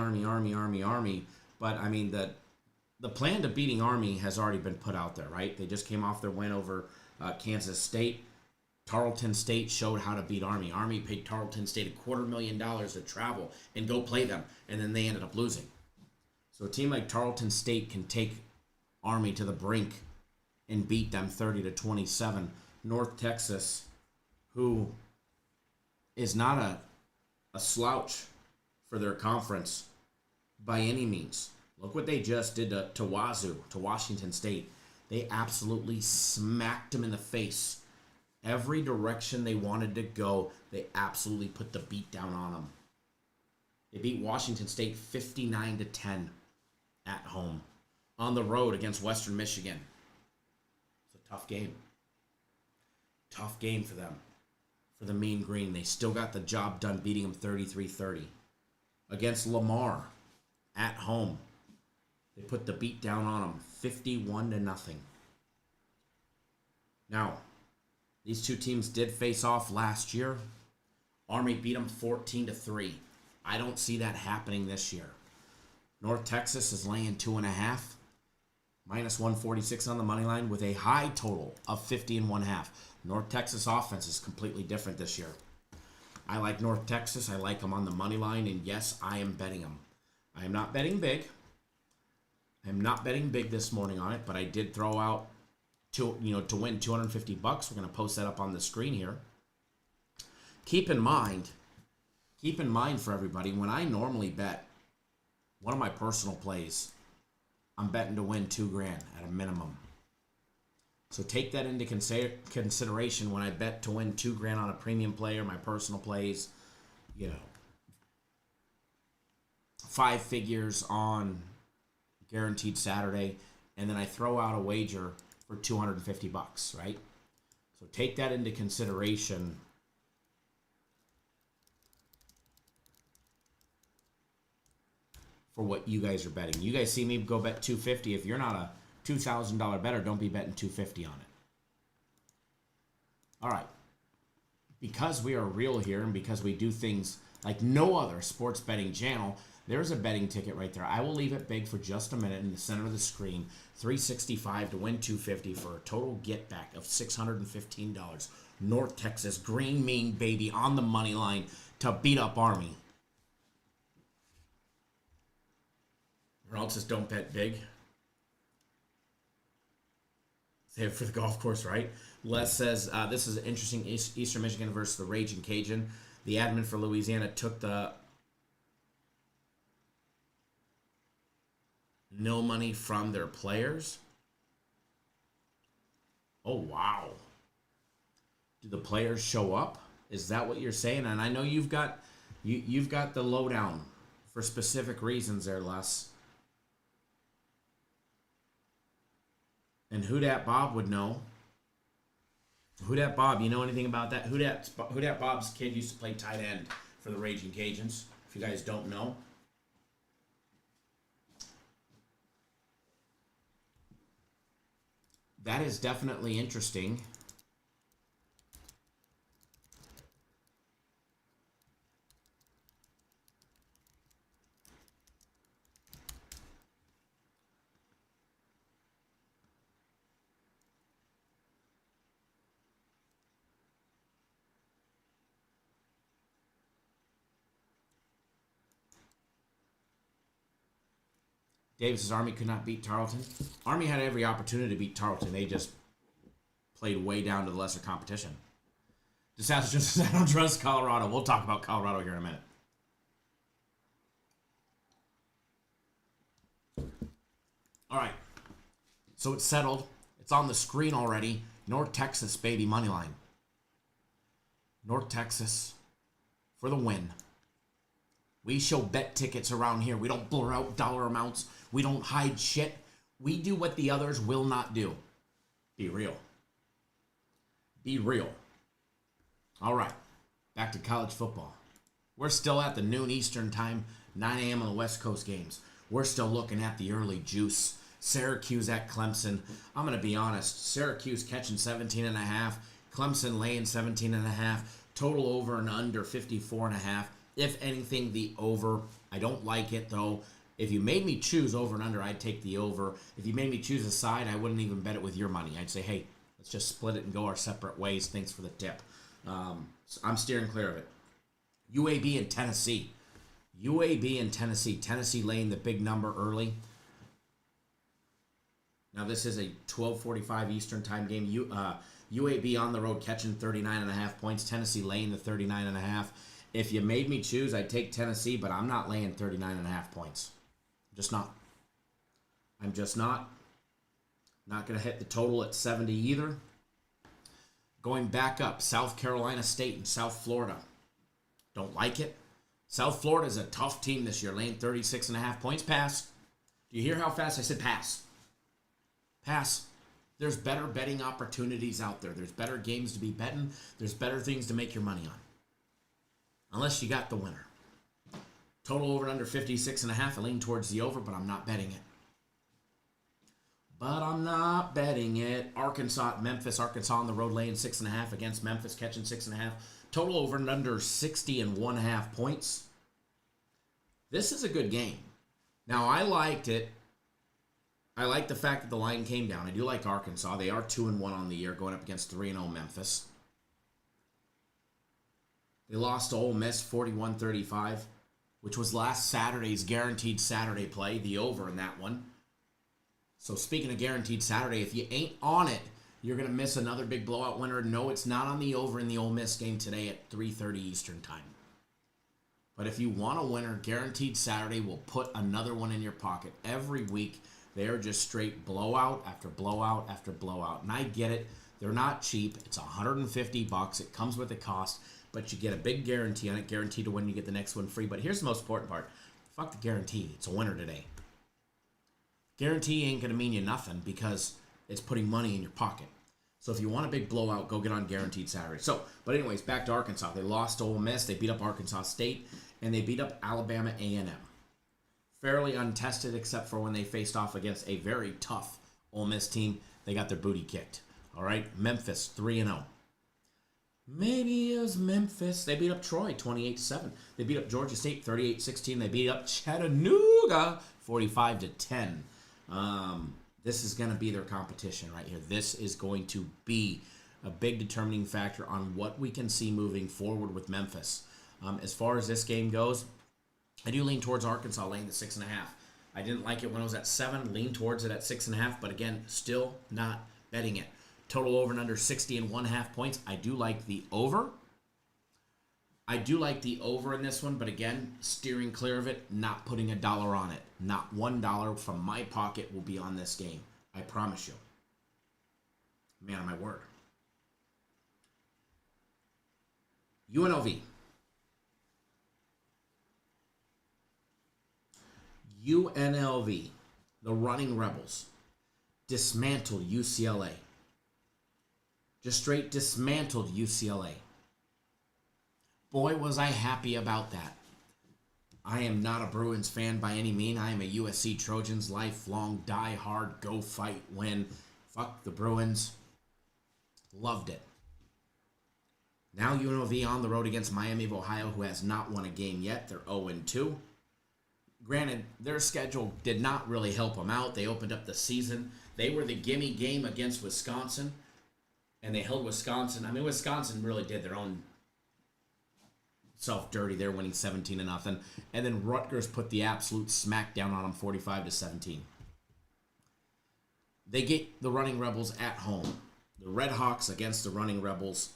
But, I mean, the plan to beating Army has already been put out there, right? They just came off their win over Kansas State. Tarleton State showed how to beat Army. Army paid Tarleton State $250,000 to travel and go play them, and then they ended up losing. So a team like Tarleton State can take Army to the brink and beat them 30-27. North Texas, who is not a slouch for their conference by any means. Look what they just did to Wazoo, to Washington State. They absolutely smacked them in the face. Every direction they wanted to go, they absolutely put the beat down on them. They beat Washington State 59-10 at home. On the road against Western Michigan. It's a tough game. Tough game for them. For the Mean Green. They still got the job done beating them 33-30. Against Lamar at home. They put the beat down on them 51-0. Now, these two teams did face off last year. Army beat them 14-3. I don't see that happening this year. North Texas is laying 2.5. Minus 146 on the money line with a high total of 50.5. North Texas offense is completely different this year. I like North Texas. I like them on the money line, and yes, I am betting them. I am not betting big. I am not betting big this morning on it, but I did throw out to win $250. We're going to post that up on the screen here. Keep in mind for everybody, when I normally bet one of my personal plays, I'm betting to win $2,000 at a minimum. So take that into consideration when I bet to win $2,000 on a premium play or my personal plays. 5 figures on guaranteed Saturday, and then I throw out a wager for $250, right? So take that into consideration. For what you guys are betting. You guys see me go bet $250. If you're not a $2,000 bettor, don't be betting $250 on it. All right. Because we are real here and because we do things like no other sports betting channel, there's a betting ticket right there. I will leave it big for just a minute in the center of the screen. $365 to win $250 for a total get back of $615. North Texas, green mean baby on the money line to beat up Army. Ronald says don't bet big. Save it for the golf course, right? Les says this is interesting. Eastern Michigan versus the Raging Cajun. The admin for Louisiana took the no money from their players. Oh, wow. Do the players show up? Is that what you're saying? And I know you've got the lowdown for specific reasons there, Les. And Who Dat Bob would know. Who Dat Bob, you know anything about that? Who Dat Bob's kid used to play tight end for the Raging Cajuns, if you guys don't know. That is definitely interesting. Davis's Army could not beat Tarleton. Army had every opportunity to beat Tarleton. They just played way down to the lesser competition. DeSouza just says, I don't trust Colorado. We'll talk about Colorado here in a minute. All right. So it's settled. It's on the screen already. North Texas, baby, money line. North Texas for the win. We show bet tickets around here. We don't blur out dollar amounts. We don't hide shit. We do what the others will not do. Be real. Be real. All right. Back to college football. We're still at the noon Eastern time, 9 a.m. on the West Coast games. We're still looking at the early juice. Syracuse at Clemson. I'm going to be honest. Syracuse catching 17.5. Clemson laying 17.5. Total over and under 54.5. If anything, the over. I don't like it, though. If you made me choose over and under, I'd take the over. If you made me choose a side, I wouldn't even bet it with your money. I'd say, hey, let's just split it and go our separate ways. Thanks for the tip. So I'm steering clear of it. UAB and Tennessee. UAB and Tennessee. Tennessee laying the big number early. Now, this is a 12:45 Eastern time game. UAB on the road catching 39.5 points. Tennessee laying the 39.5. If you made me choose, I'd take Tennessee, but I'm not laying 39.5 points. Just not. I'm just not. Not going to hit the total at 70 either. Going back up, South Carolina State and South Florida. Don't like it. South Florida is a tough team this year, laying 36.5 points. Pass. Do you hear how fast I said pass? Pass. There's better betting opportunities out there. There's better games to be betting. There's better things to make your money on. Unless you got the winner. Total over and under 56.5. I lean towards the over, but I'm not betting it. Arkansas at Memphis. Arkansas on the road laying 6.5 against Memphis, catching 6.5. Total over and under 60.5 points. This is a good game. Now, I liked it I like the fact that the line came down. I do like Arkansas. They are 2-1 on the year, going up against 3-0 Memphis. They lost to Ole Miss 41-35, which was last Saturday's guaranteed Saturday play, the over in that one. So speaking of guaranteed Saturday, if you ain't on it, you're going to miss another big blowout winner. No, it's not on the over in the Ole Miss game today at 3:30 Eastern time. But if you want a winner, guaranteed Saturday will put another one in your pocket. Every week, they are just straight blowout after blowout after blowout. And I get it. They're not cheap. It's $150. It comes with a cost. But you get a big guarantee on it. Guaranteed to win. You get the next one free. But here's the most important part. Fuck the guarantee. It's a winner today. Guarantee ain't going to mean you nothing because it's putting money in your pocket. So if you want a big blowout, go get on guaranteed Saturday. So, but anyways, back to Arkansas. They lost to Ole Miss. They beat up Arkansas State. And they beat up Alabama A&M. Fairly untested except for when they faced off against a very tough Ole Miss team. They got their booty kicked. All right, Memphis 3-0. Maybe it was Memphis. They beat up Troy 28-7. They beat up Georgia State 38-16. They beat up Chattanooga 45-10. This is going to be their competition right here. This is going to be a big determining factor on what we can see moving forward with Memphis. As far as this game goes, I do lean towards Arkansas laying the 6.5. I didn't like it when it was at 7. Lean towards it at 6.5, but again, still not betting it. Total over and under 60.5 points. I do like the over. I do like the over in this one, but again, steering clear of it, not putting $1 on it. Not $1 from my pocket will be on this game. I promise you. Man of my word. UNLV. UNLV, the Running Rebels, dismantled UCLA. Just straight dismantled UCLA. Boy, was I happy about that. I am not a Bruins fan by any means. I am a USC Trojans lifelong, die hard, go fight, win. Fuck the Bruins. Loved it. Now UNLV on the road against Miami of Ohio, who has not won a game yet. They're 0-2. Granted, their schedule did not really help them out. They opened up the season. They were the gimme game against Wisconsin, and they held Wisconsin. I mean, Wisconsin really did their own self dirty. They're winning 17-0, and then Rutgers put the absolute smack down on them, 45-17. They get the Running Rebels at home. The Red Hawks against the Running Rebels.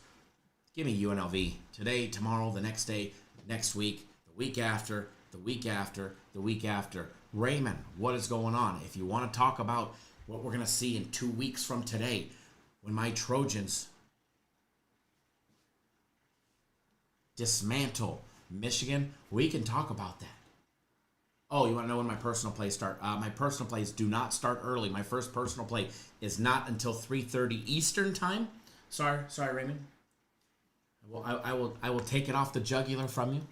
Give me UNLV today, tomorrow, the next day, next week, the week after. The week after, the week after. Raymond, what is going on? If you want to talk about what we're going to see in 2 weeks from today, when my Trojans dismantle Michigan, we can talk about that. Oh, you want to know when my personal plays start? My personal plays do not start early. My first personal play is not until 3:30 Eastern time. Sorry, Raymond. I will take it off the jugular from you.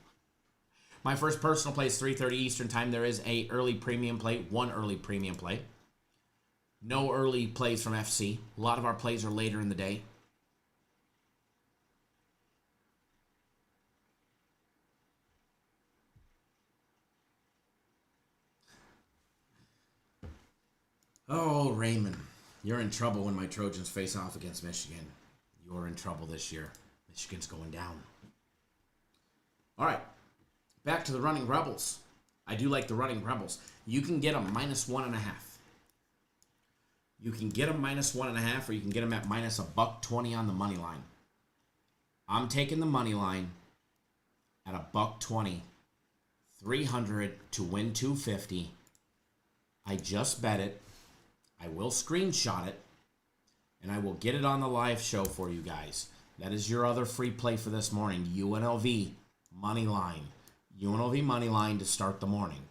My first personal play is 3:30 Eastern time. There is a early premium play, one early premium play. No early plays from FC. A lot of our plays are later in the day. Oh, Raymond, you're in trouble when my Trojans face off against Michigan. You're in trouble this year. Michigan's going down. All right. Back to the Running Rebels. I do like the Running Rebels. You can get them -1.5. You can get them -1.5, or you can get them at -$1.20 on the money line. I'm taking the money line at $1.20. 300 to win 250. I just bet it. I will screenshot it, and I will get it on the live show for you guys. That is your other free play for this morning. UNLV money line. UNLV money line to start the morning.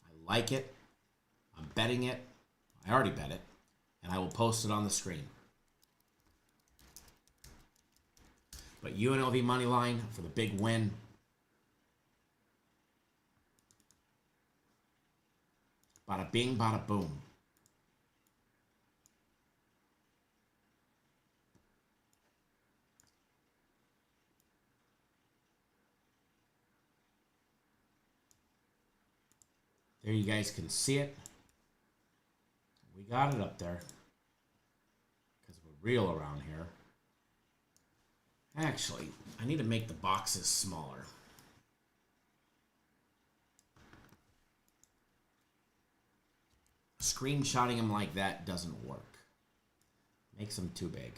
I like it. I'm betting it. I already bet it. And I will post it on the screen. But UNLV money line for the big win. Bada bing, bada boom. There you guys can see it. We got it up there. Because we're real around here. Actually, I need to make the boxes smaller. Screenshotting them like that doesn't work. Makes them too big.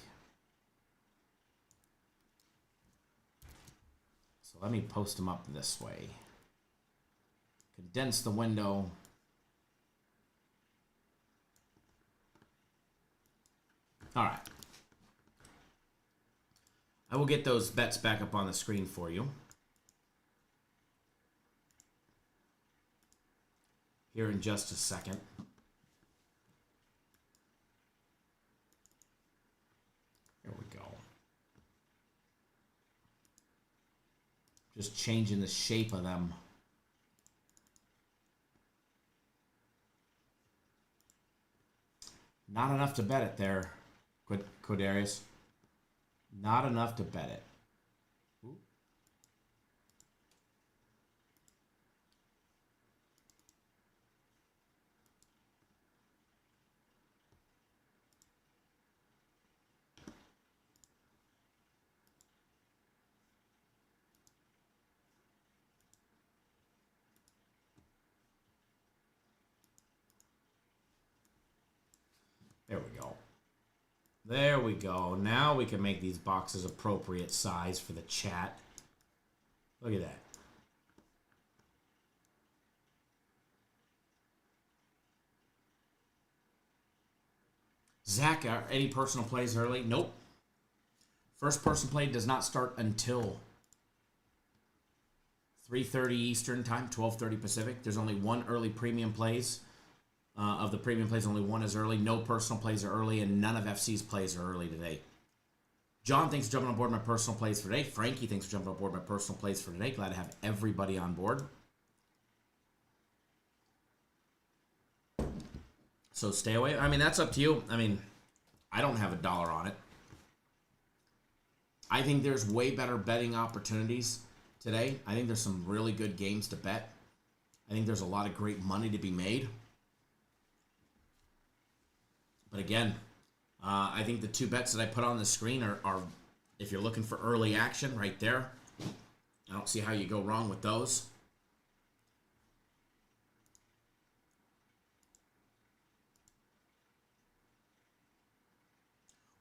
So let me post them up this way. Condense the window. All right. I will get those bets back up on the screen for you. Here in just a second. There we go. Just changing the shape of them. Not enough to bet it there, Codarius. Not enough to bet it. Ooh. There we go. There we go. Now we can make these boxes appropriate size for the chat. Look at that. Zach, are any personal plays early? Nope. First person play does not start until 3:30 Eastern time, 12:30 Pacific. There's only one early premium plays. Of the premium plays, only one is early. No personal plays are early, and none of FC's plays are early today. John thanks for jumping on board my personal plays for today. Frankie thanks for jumping on board my personal plays for today. Glad to have everybody on board. So stay away. I mean, that's up to you. I mean, I don't have $1 on it. I think there's way better betting opportunities today. I think there's some really good games to bet. I think there's a lot of great money to be made. But again, I think the two bets that I put on the screen are, if you're looking for early action, right there. I don't see how you go wrong with those.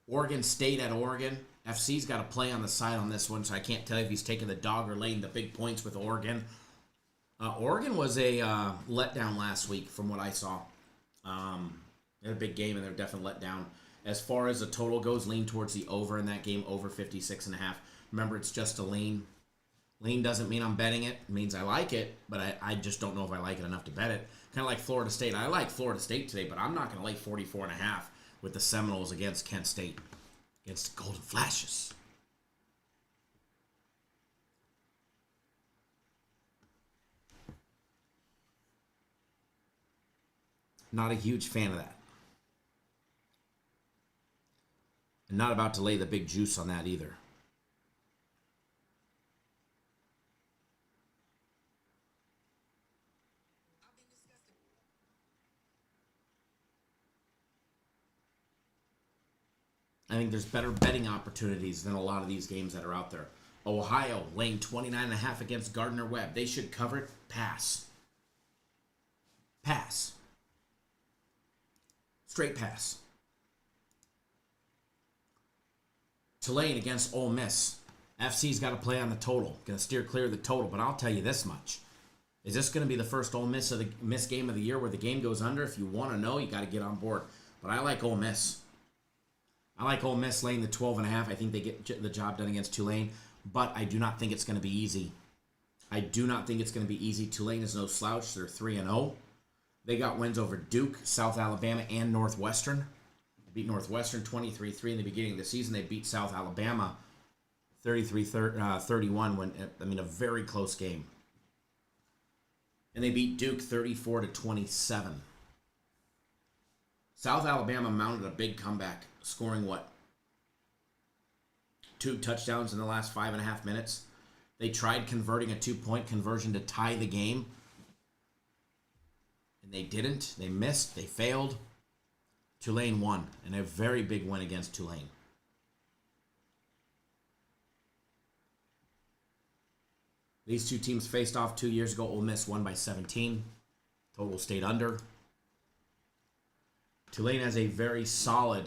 Oregon State at Oregon. FC's got a play on the side on this one, so I can't tell you if he's taking the dog or laying the big points with Oregon. Oregon was a letdown last week from what I saw. They had a big game, and they're definitely let down. As far as the total goes, lean towards the over in that game, over 56.5. Remember, it's just a lean. Lean doesn't mean I'm betting it. It means I like it, but I just don't know if I like it enough to bet it. Kind of like Florida State. I like Florida State today, but I'm not going to lay 44.5 with the Seminoles against Kent State, against the Golden Flashes. Not a huge fan of that. And not about to lay the big juice on that either. I think there's better betting opportunities than a lot of these games that are out there. Ohio laying 29.5 against Gardner-Webb. They should cover it. Pass. Pass. Straight pass. Tulane against Ole Miss. FC's got to play on the total. Going to steer clear of the total, but I'll tell you this much. Is this going to be the first Ole Miss game of the year where the game goes under? If you want to know, you got to get on board. But I like Ole Miss. I like Ole Miss laying the 12.5. I think they get the job done against Tulane, but I do not think it's going to be easy. I do not think it's going to be easy. Tulane is no slouch. They're 3-0. They got wins over Duke, South Alabama, and Northwestern. They beat Northwestern 23-3 in the beginning of the season. They beat South Alabama 33-31. A very close game. And they beat Duke 34-27. South Alabama mounted a big comeback, scoring 2 touchdowns in the last 5.5 minutes. They tried converting a 2-point conversion to tie the game. And they didn't. They missed. They failed. Tulane won, and a very big win against Tulane. These two teams faced off 2 years ago. Ole Miss won by 17. Total stayed under. Tulane has a very solid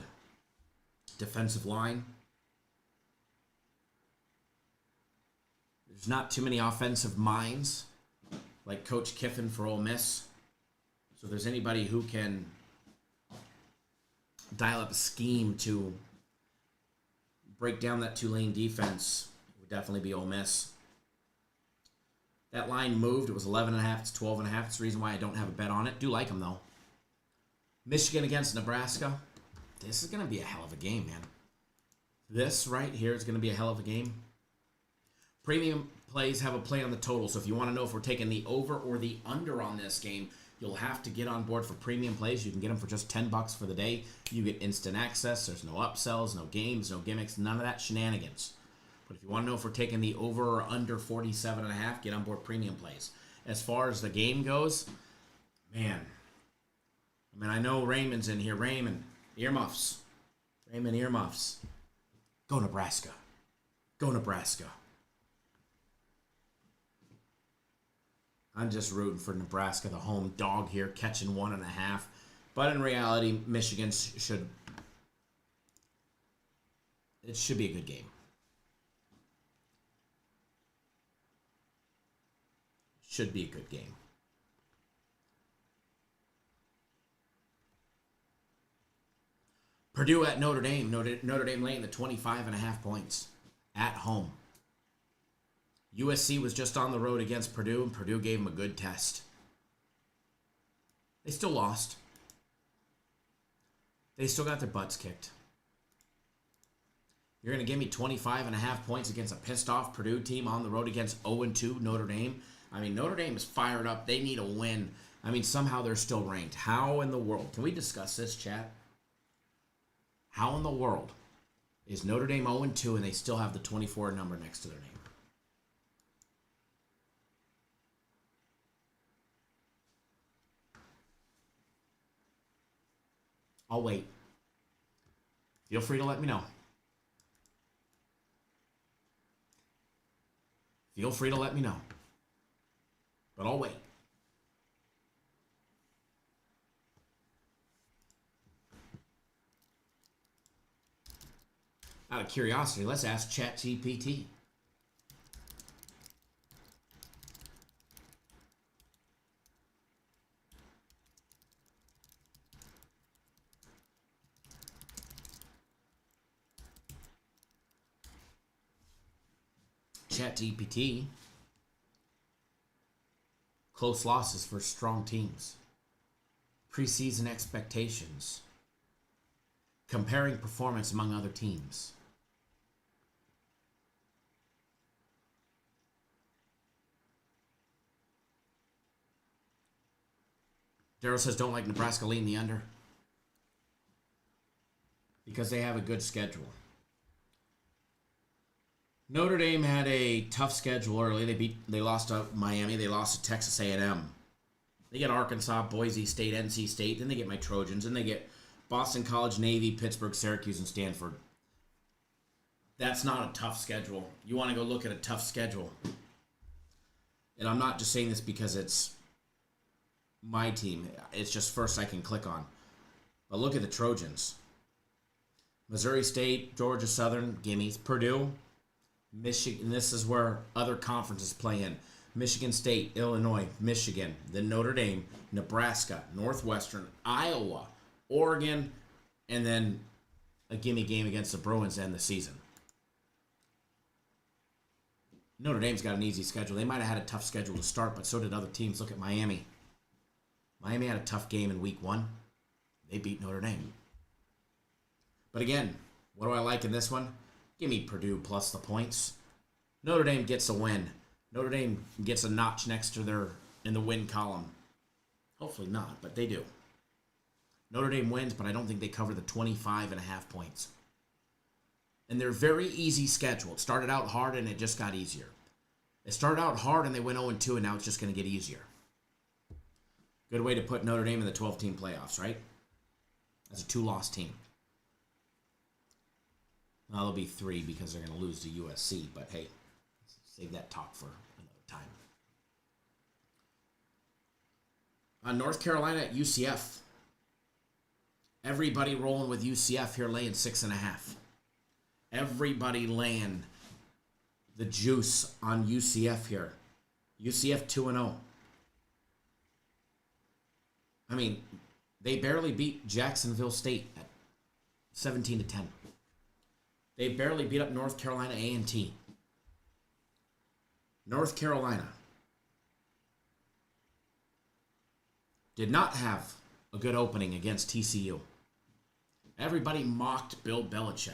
defensive line. There's not too many offensive minds like Coach Kiffin for Ole Miss. So if there's anybody who can dial up a scheme to break down that Tulane defense, it would definitely be Ole Miss. That line moved. It was 11.5. It's 12.5. It's the reason why I don't have a bet on it. Do like them, though. Michigan against Nebraska. This is going to be a hell of a game, man. This right here is going to be a hell of a game. Premium plays have a play on the total. So if you want to know if we're taking the over or the under on this game, you'll have to get on board for premium plays. You can get them for just $10 for the day. You get instant access. There's no upsells, no games, no gimmicks, none of that shenanigans. But if you want to know if we're taking the over or under 47.5, get on board premium plays. As far as the game goes, man, I mean, I know Raymond's in here. Raymond, earmuffs. Raymond, earmuffs. Go Nebraska. Go Nebraska. I'm just rooting for Nebraska, the home dog here, catching 1.5. But in reality, Michigan should be a good game. Should be a good game. Purdue at Notre Dame. Notre Dame laying the 25.5 points at home. USC was just on the road against Purdue, and Purdue gave them a good test. They still lost. They still got their butts kicked. You're going to give me 25.5 points against a pissed-off Purdue team on the road against 0-2 Notre Dame? I mean, Notre Dame is fired up. They need a win. I mean, somehow they're still ranked. How in the world? Can we discuss this, chat? How in the world is Notre Dame 0-2 and they still have the 24 number next to their name? I'll wait. Feel free to let me know. Feel free to let me know. But I'll wait. Out of curiosity, let's ask ChatGPT. ChatGPT. Close losses for strong teams. Preseason expectations. Comparing performance among other teams. Daryl says don't like Nebraska lean the under. Because they have a good schedule. Notre Dame had a tough schedule early. They lost to Miami. They lost to Texas A&M. They get Arkansas, Boise State, NC State. Then they get my Trojans. Then they get Boston College, Navy, Pittsburgh, Syracuse, and Stanford. That's not a tough schedule. You want to go look at a tough schedule. And I'm not just saying this because it's my team. It's just first I can click on. But look at the Trojans. Missouri State, Georgia Southern, gimmies. Purdue. Michigan, this is where other conferences play in. Michigan State, Illinois, Michigan, then Notre Dame, Nebraska, Northwestern, Iowa, Oregon, and then a gimme game against the Bruins to end the season. Notre Dame's got an easy schedule. They might have had a tough schedule to start, but so did other teams. Look at Miami. Miami had a tough game in week 1. They beat Notre Dame. But again, what do I like in this one? Give me Purdue plus the points. Notre Dame gets a win. Notre Dame gets a notch next to in the win column. Hopefully not, but they do. Notre Dame wins, but I don't think they cover the 25.5 points. And they're very easy schedule. It started out hard and it just got easier. It started out hard and they went 0-2 and now it's just going to get easier. Good way to put Notre Dame in the 12-team playoffs, right? as a 2-loss team. Now there'll be 3 because they're going to lose to USC, but hey, save that talk for another time. North Carolina at UCF. Everybody rolling with UCF here, laying 6.5. Everybody laying the juice on UCF here. UCF 2-0. I mean, they barely beat Jacksonville State at 17-10. They barely beat up North Carolina A&T. North Carolina did not have a good opening against TCU. Everybody mocked Bill Belichick.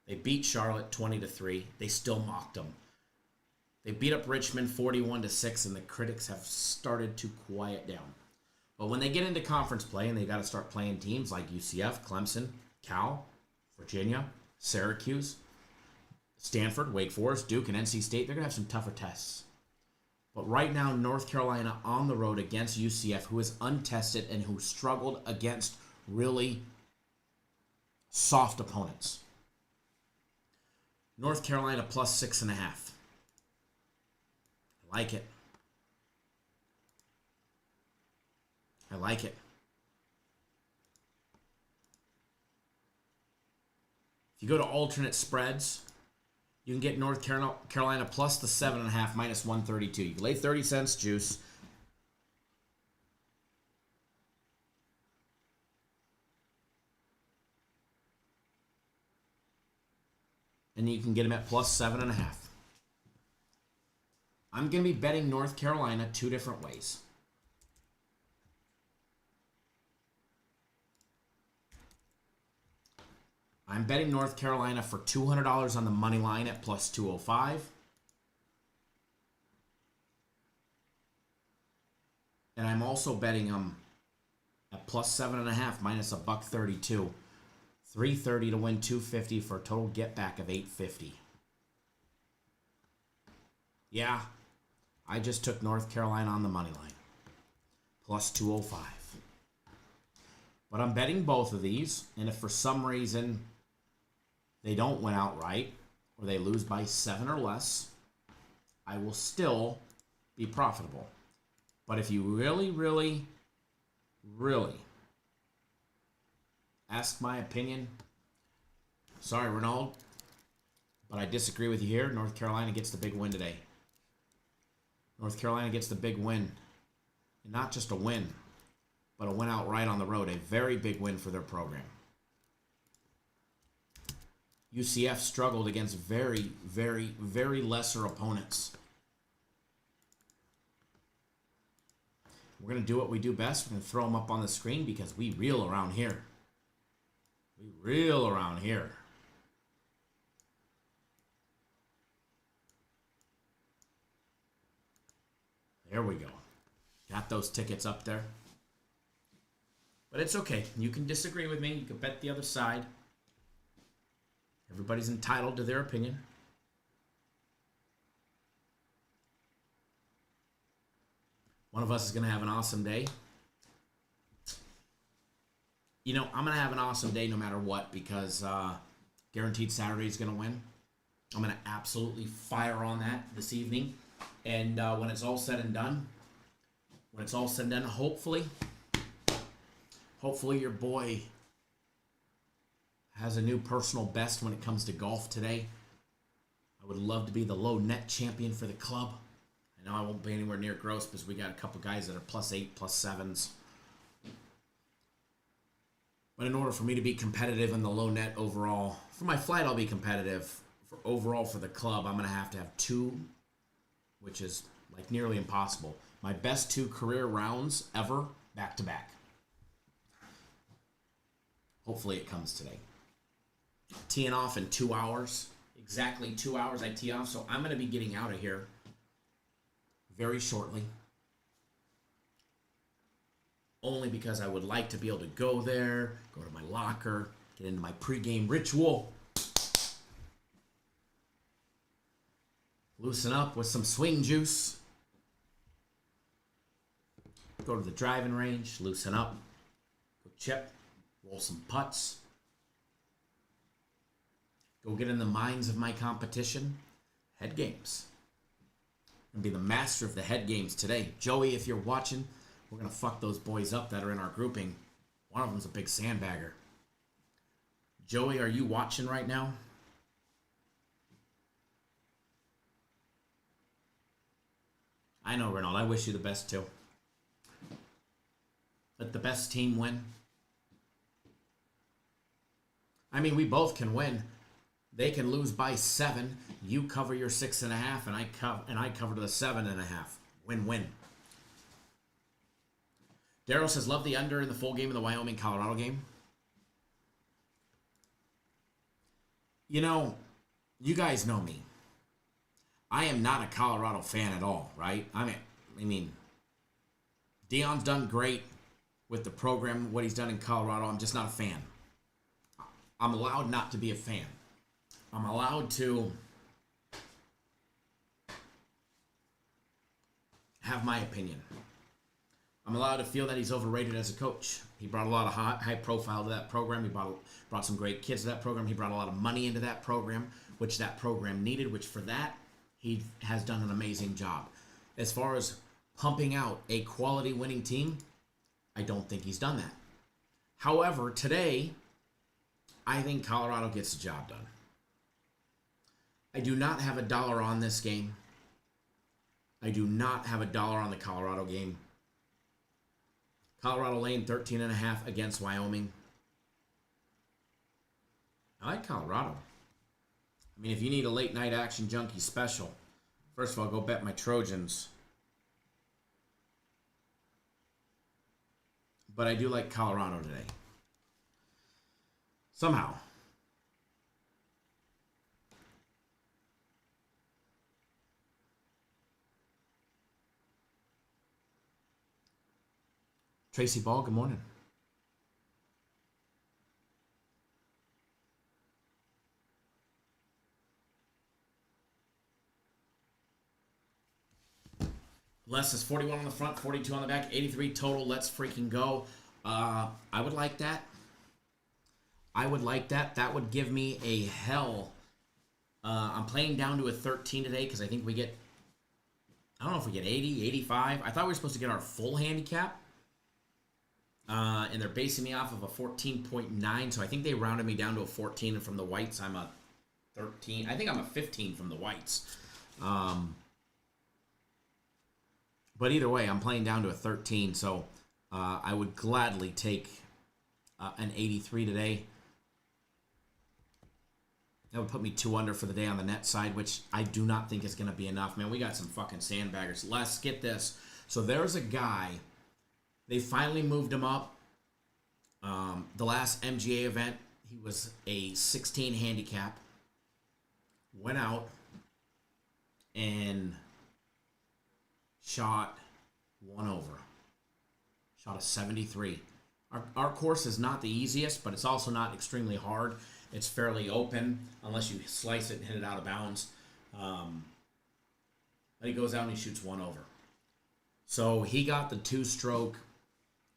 They beat Charlotte 20-3. They still mocked them. They beat up Richmond 41-6, and the critics have started to quiet down. But when they get into conference play and they got to start playing teams like UCF, Clemson, Cal, Virginia, Syracuse, Stanford, Wake Forest, Duke, and NC State, they're going to have some tougher tests. But right now, North Carolina on the road against UCF, who is untested and who struggled against really soft opponents. North Carolina plus 6.5. I like it. I like it. If you go to alternate spreads, you can get North Carolina plus the 7.5 minus 132. You can lay 30 cents juice. And you can get them at plus 7.5. I'm going to be betting North Carolina 2 different ways. I'm betting North Carolina for $200 on the money line at plus 205. And I'm also betting them at plus 7.5 minus $1.32. 330 to win 250 for a total get back of 850. Yeah, I just took North Carolina on the money line. Plus 205. But I'm betting both of these, and if for some reason they don't win outright, or they lose by 7 or less, I will still be profitable. But if you really, really, really ask my opinion, sorry, Ronald, but I disagree with you here. North Carolina gets the big win today. North Carolina gets the big win. And not just a win, but a win outright on the road. A very big win for their program. UCF struggled against very, very, very lesser opponents. We're going to do what we do best. We're going to throw them up on the screen because we reel around here. We reel around here. There we go. Got those tickets up there. But it's okay. You can disagree with me. You can bet the other side. Everybody's entitled to their opinion. One of us is going to have an awesome day. You know, I'm going to have an awesome day no matter what because Guaranteed Saturday is going to win. I'm going to absolutely fire on that this evening. And when it's all said and done, hopefully your boy has a new personal best when it comes to golf today. I would love to be the low net champion for the club. I know I won't be anywhere near gross because we got a couple guys that are +8, +7s. But in order for me to be competitive in the low net overall, for my flight I'll be competitive. For overall for the club, I'm going to have 2, which is like nearly impossible. My best 2 career rounds ever, back to back. Hopefully it comes today. Teeing off in 2 hours. Exactly 2 hours I tee off. So I'm going to be getting out of here very shortly. Only because I would like to be able to go there, go to my locker, get into my pregame ritual. Loosen up with some swing juice. Go to the driving range, loosen up, go chip, roll some putts. Go get in the minds of my competition. Head games. And be the master of the head games today. Joey, if you're watching, we're going to fuck those boys up that are in our grouping. One of them's a big sandbagger. Joey, are you watching right now? I know, Reynald. I wish you the best, too. Let the best team win. I mean, we both can win. They can lose by 7. You cover your 6.5, and I cover the 7.5. Win-win. Daryl says, love the under in the full game of the Wyoming-Colorado game. You know, you guys know me. I am not a Colorado fan at all, right? I mean, Deion's done great with the program, what he's done in Colorado. I'm just not a fan. I'm allowed not to be a fan. I'm allowed to have my opinion. I'm allowed to feel that he's overrated as a coach. He brought a lot of high profile to that program. He brought some great kids to that program. He brought a lot of money into that program, which that program needed, which for that, he has done an amazing job. As far as pumping out a quality winning team, I don't think he's done that. However, today, I think Colorado gets the job done. I do not have $1 on this game. I do not have $1 on the Colorado game. Colorado laying 13.5 against Wyoming. I like Colorado. I mean, if you need a late night action junkie special, first of all, go bet my Trojans. But I do like Colorado today. Somehow. Tracy Ball, good morning. Les is 41 on the front, 42 on the back, 83 total. Let's freaking go. I would like that. I would like that. That would give me a hell. I'm playing down to a 13 today because I think we get, I don't know if we get 80, 85. I thought we were supposed to get our full handicap. And they're basing me off of a 14.9. So I think they rounded me down to a 14. And from the whites, I'm a 13. I think I'm a 15 from the whites. But either way, I'm playing down to a 13. So I would gladly take an 83 today. That would put me 2 under for the day on the net side, which I do not think is going to be enough. Man, we got some fucking sandbaggers. Let's get this. So there's a guy. They finally moved him up. The last MGA event, he was a 16 handicap. Went out and shot 1 over. Shot a 73. Our course is not the easiest, but it's also not extremely hard. It's fairly open unless you slice it and hit it out of bounds. But he goes out and he shoots 1 over. So he got the 2-stroke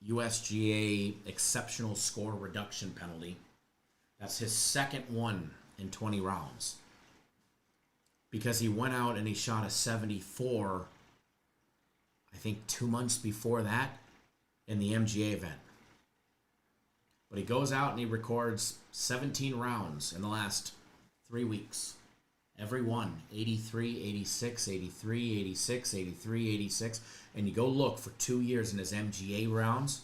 USGA exceptional score reduction penalty. That's his second one in 20 rounds. Because he went out and he shot a 74, I think 2 months before that, in the MGA event. But he goes out and he records 17 rounds in the last 3 weeks. Every one, 83, 86, 83, 86, 83, 86. And you go look for 2 years in his MGA rounds,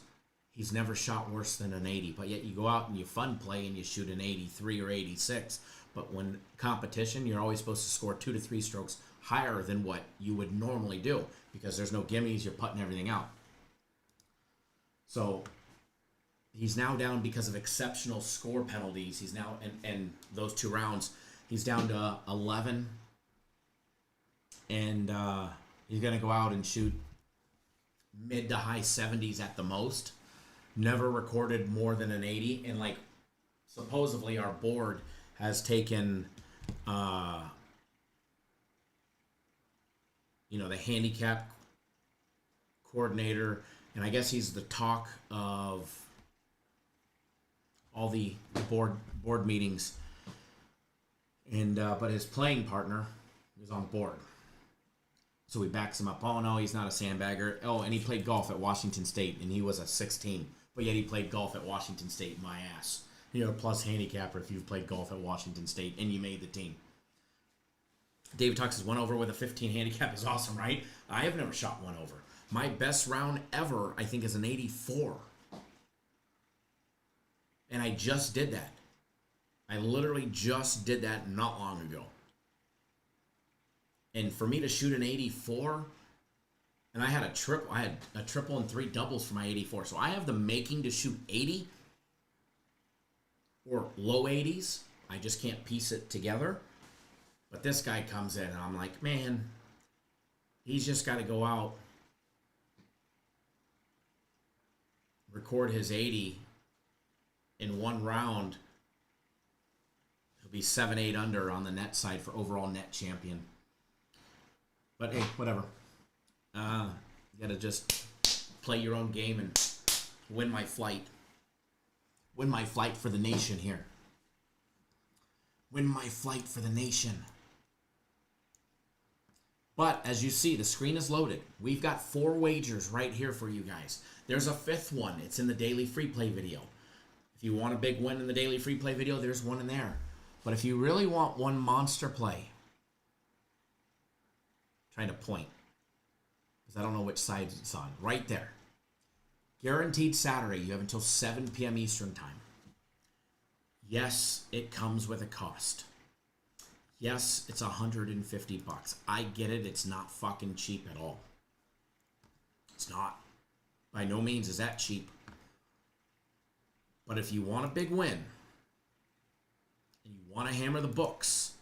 he's never shot worse than an 80. But yet you go out and you fun play and you shoot an 83 or 86. But when competition, you're always supposed to score 2 to 3 strokes higher than what you would normally do. Because there's no gimmies, you're putting everything out. So he's now down because of exceptional score penalties. He's now, and those 2 rounds, he's down to 11. And he's going to go out and shoot mid to high 70s at the most. Never recorded more than an 80. And like, supposedly our board has taken, the handicap coordinator And I guess he's the talk of all the board meetings. And but his playing partner is on the board. So he backs him up. Oh, no, he's not a sandbagger. Oh, and he played golf at Washington State, and he was a 16. But yet he played golf at Washington State, my ass. You're a plus handicapper if you've played golf at Washington State and you made the team. David Tux is 1 over with a 15 handicap is awesome, right? I have never shot 1 over. My best round ever, I think, is an 84. And I just did that. I literally just did that not long ago. And for me to shoot an 84, and I had a triple and 3 doubles for my 84. So I have the making to shoot 80 or low 80s. I just can't piece it together. But this guy comes in, and I'm like, man, he's just got to go out, record his 80 in 1 round. He'll be 7-8 under on the net side for overall net champion. But hey, whatever. You got to just play your own game and win my flight. Win my flight for the nation here. Win my flight for the nation. But as you see, the screen is loaded. We've got 4 wagers right here for you guys. There's a 5th one. It's in the daily free play video. If you want a big win in the daily free play video, there's one in there. But if you really want one monster play, trying to point, because I don't know which side it's on. Right there. Guaranteed Saturday. You have until 7 p.m. Eastern time. Yes, it comes with a cost. Yes, it's $150. I get it. It's not fucking cheap at all. It's not. By no means is that cheap. But if you want a big win, and you want to hammer the books,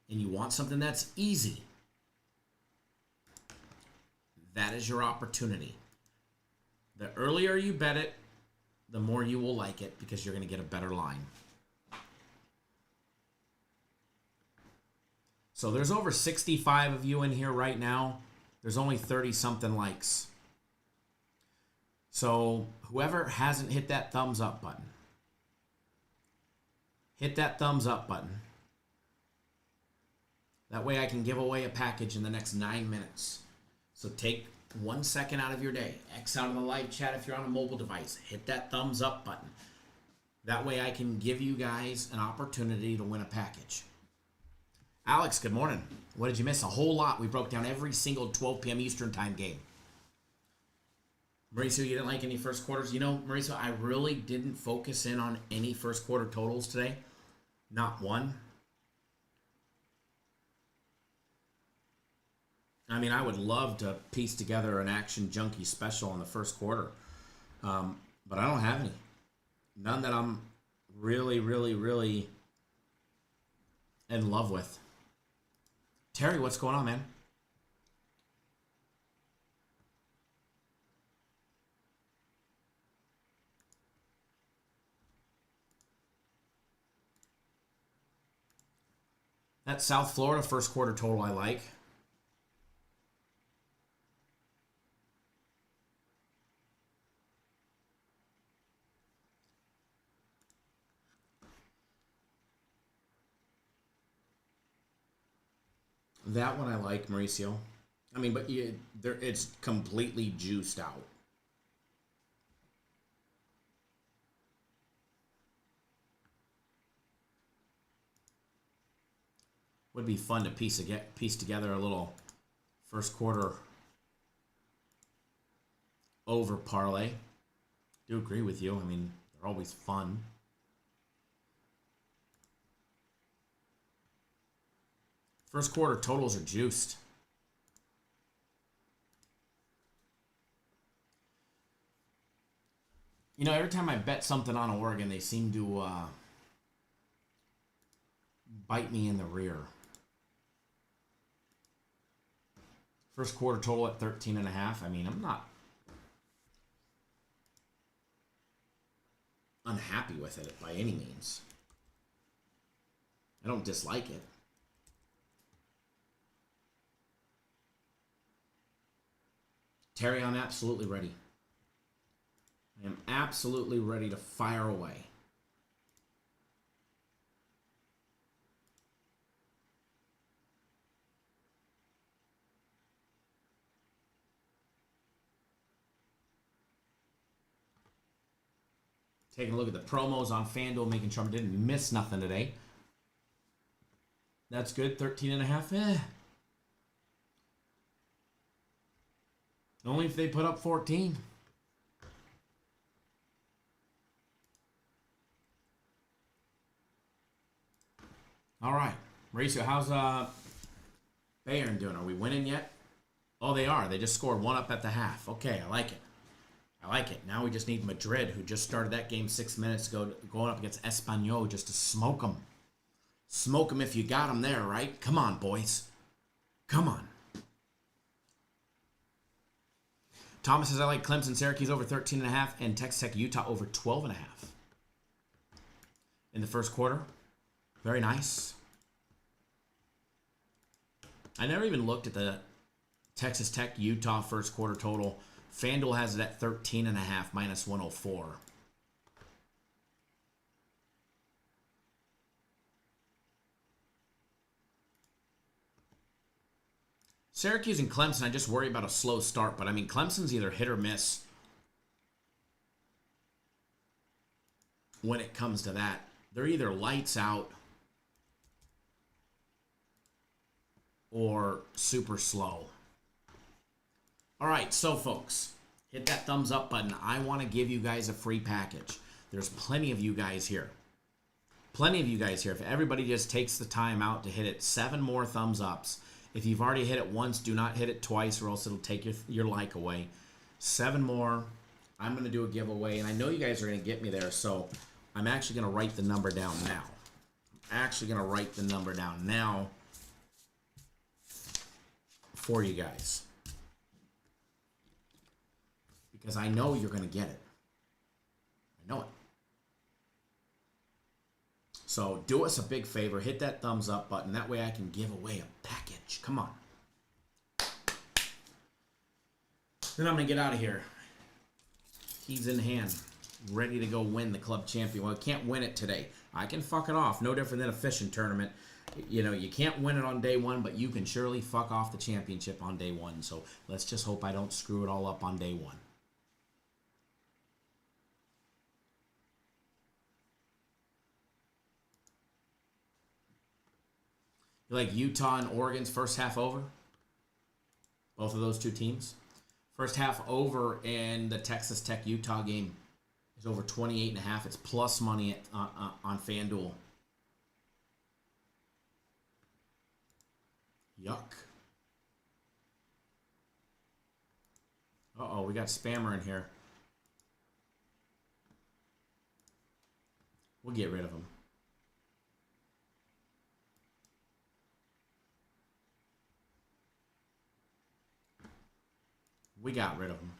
and you want something that's easy, that is your opportunity. The earlier you bet it, the more you will like it, because you're going to get a better line. So there's over 65 of you in here right now. There's only 30-something likes. So whoever hasn't hit that thumbs up button, hit that thumbs up button. That way I can give away a package in the next 9 minutes. So take 1 second out of your day. X out of the live chat if you're on a mobile device. Hit that thumbs up button. That way I can give you guys an opportunity to win a package. Alex, good morning. What did you miss? A whole lot. We broke down every single 12 p.m. Eastern time game. Mauricio, you didn't like any first quarters? You know, Mauricio, I really didn't focus in on any first quarter totals today. Not one. I mean, I would love to piece together an Action Junkie special in the first quarter. But I don't have any. None that I'm really, really, really in love with. Terry, what's going on, man? That South Florida first quarter total I like. That one I like, Mauricio. I mean, but it's completely juiced out. Would be fun to piece together a little first quarter over parlay. Do agree with you. I mean, they're always fun. First quarter totals are juiced. You know, every time I bet something on Oregon, they seem to bite me in the rear. First quarter total at 13.5. I mean, I'm not unhappy with it by any means. I don't dislike it. Terry, I'm absolutely ready. I am absolutely ready to fire away. Taking a look at the promos on FanDuel, making sure I didn't miss nothing today. That's good. 13.5. Only if they put up 14. All right. Mauricio, how's Bayern doing? Are we winning yet? Oh, they are. They just scored one up at the half. Okay, I like it. I like it. Now we just need Madrid, who just started that game 6 minutes ago, going up against Espanyol just to smoke them. Smoke them if you got them there, right? Come on, boys. Come on. Thomas says, I like Clemson, Syracuse over 13.5 and Texas Tech, Utah over 12.5 in the first quarter. Very nice. I never even looked at the Texas Tech, Utah first quarter total. FanDuel has it at 13.5 minus 104. Syracuse and Clemson, I just worry about a slow start. But, I mean, Clemson's either hit or miss when it comes to that. They're either lights out or super slow. All right, so, folks, hit that thumbs up button. I want to give you guys a free package. There's plenty of you guys here. Plenty of you guys here. If everybody just takes the time out to hit it, 7 more thumbs ups. If you've already hit it once, do not hit it twice or else it'll take your like away. 7 more. I'm going to do a giveaway, and I know you guys are going to get me there, so I'm actually going to write the number down now. For you guys. Because I know you're going to get it. I know it. So do us a big favor. Hit that thumbs up button. That way I can give away a package. Come on. Then I'm going to get out of here. Keys in hand. Ready to go win the club champion. Well, I can't win it today. I can fuck it off. No different than a fishing tournament. You know, you can't win it on day one, but you can surely fuck off the championship on day one. So let's just hope I don't screw it all up on day one. You like Utah and Oregon's first half over? Both of those two teams. First half over in the Texas Tech Utah game is over 28.5. It's plus money on FanDuel. Yuck. Uh-oh, we got spammer in here. We'll get rid of him. We got rid of him.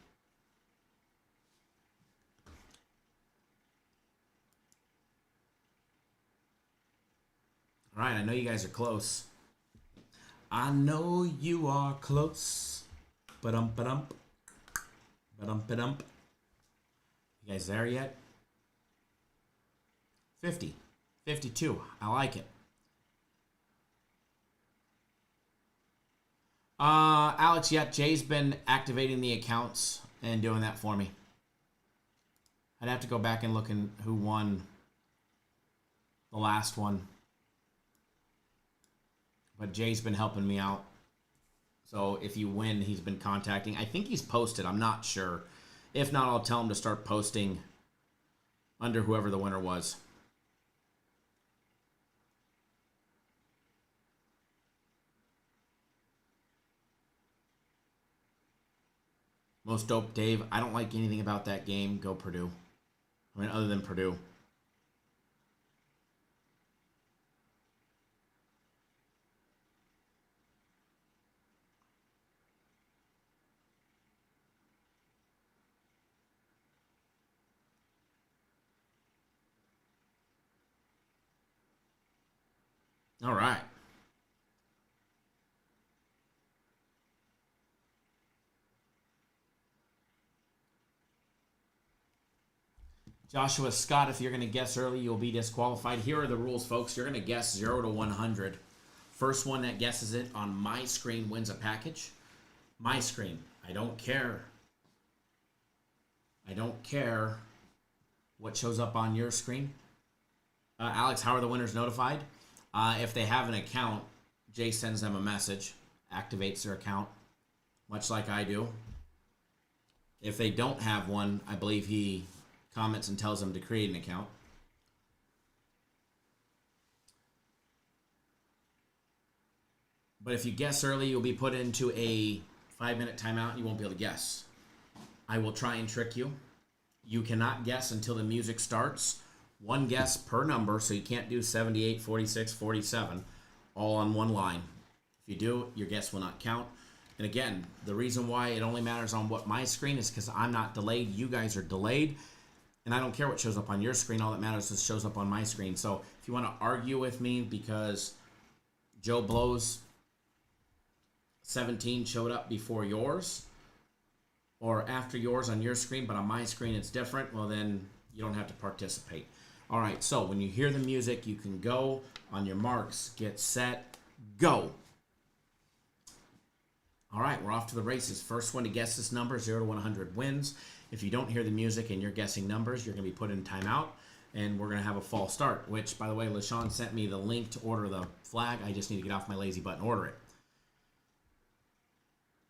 All right, I know you guys are close. I know you are close. Ba-dum, ba-dum. Ba-dum, ba-dum. You guys there yet? 50. 52. I like it. Alex, yeah, Jay's been activating the accounts and doing that for me. I'd have to go back and look in who won the last one. But Jay's been helping me out. So if you win, he's been contacting. I think he's posted. I'm not sure. If not, I'll tell him to start posting under whoever the winner was. Most dope, Dave. I don't like anything about that game. Go Purdue. I mean, other than Purdue. All right. Joshua Scott, if you're going to guess early, you'll be disqualified. Here are the rules, folks. You're going to guess 0 to 100. First one that guesses it on my screen wins a package. My screen. I don't care. I don't care what shows up on your screen. Alex, how are the winners notified? If they have an account, Jay sends them a message, activates their account, much like I do. If they don't have one, I believe he comments and tells them to create an account. But if you guess early, you'll be put into a 5-minute timeout and you won't be able to guess. I will try and trick you. You cannot guess until the music starts. One guess per number, so you can't do 78, 46, 47, all on one line. If you do, your guess will not count. And again, the reason why it only matters on what my screen is because I'm not delayed. You guys are delayed. And I don't care what shows up on your screen. All that matters is shows up on my screen. So if you want to argue with me because Joe Blow's 17 showed up before yours or after yours on your screen, but on my screen it's different, well then you don't have to participate. All right, so when you hear the music, you can go on your marks, get set, go. All right, we're off to the races. First one to guess this number, 0 to 100 wins. If you don't hear the music and you're guessing numbers, you're going to be put in timeout, and we're going to have a false start, which, by the way, LaShawn sent me the link to order the flag. I just need to get off my lazy butt and order it.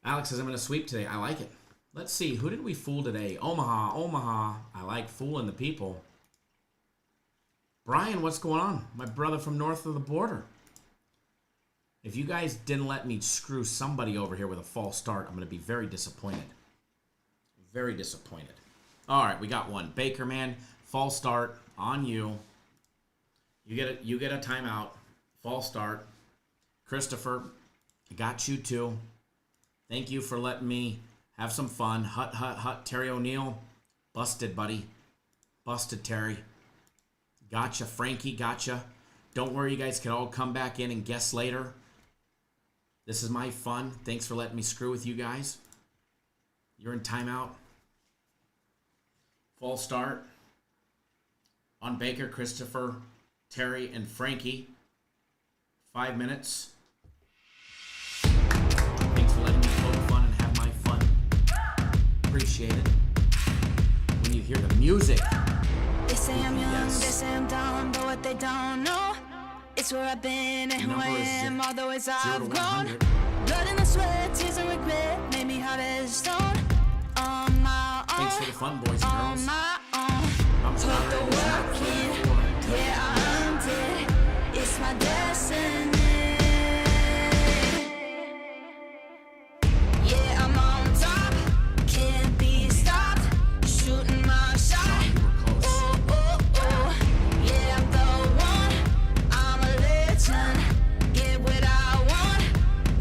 Alex says I'm going to sweep today. I like it. Let's see. Who did we fool today? Omaha. I like fooling the people. Brian, what's going on? My brother from north of the border. If you guys didn't let me screw somebody over here with a false start, I'm going to be very disappointed. Very disappointed. All right, we got one. Baker, man, false start on you. You get a timeout. False start. Christopher, I got you too. Thank you for letting me have some fun. Hut. Terry O'Neill, busted, buddy. Busted, Terry. Gotcha, Frankie, gotcha. Don't worry, you guys can all come back in and guess later. This is my fun. Thanks for letting me screw with you guys. You're in timeout. False start on Baker, Christopher, Terry, and Frankie. 5 minutes. Thanks for letting me have fun and have my fun. Appreciate it. When you hear the music, They say I'm young, yes. they say I'm dumb, but what they don't know, it's where I've been and who I am, all the ways I've grown. Blood in the sweat, tears and regret, made me hard as stone. On my own, thanks for the fun, boys and on girls. my own. I'm Put sorry. the work in, yeah, I earned it. It's my destiny. Yeah, I'm on top, can't be stopped. Shooting my shot. Oh, oh, oh. Yeah, I'm the one. I'm a legend. Get what I want.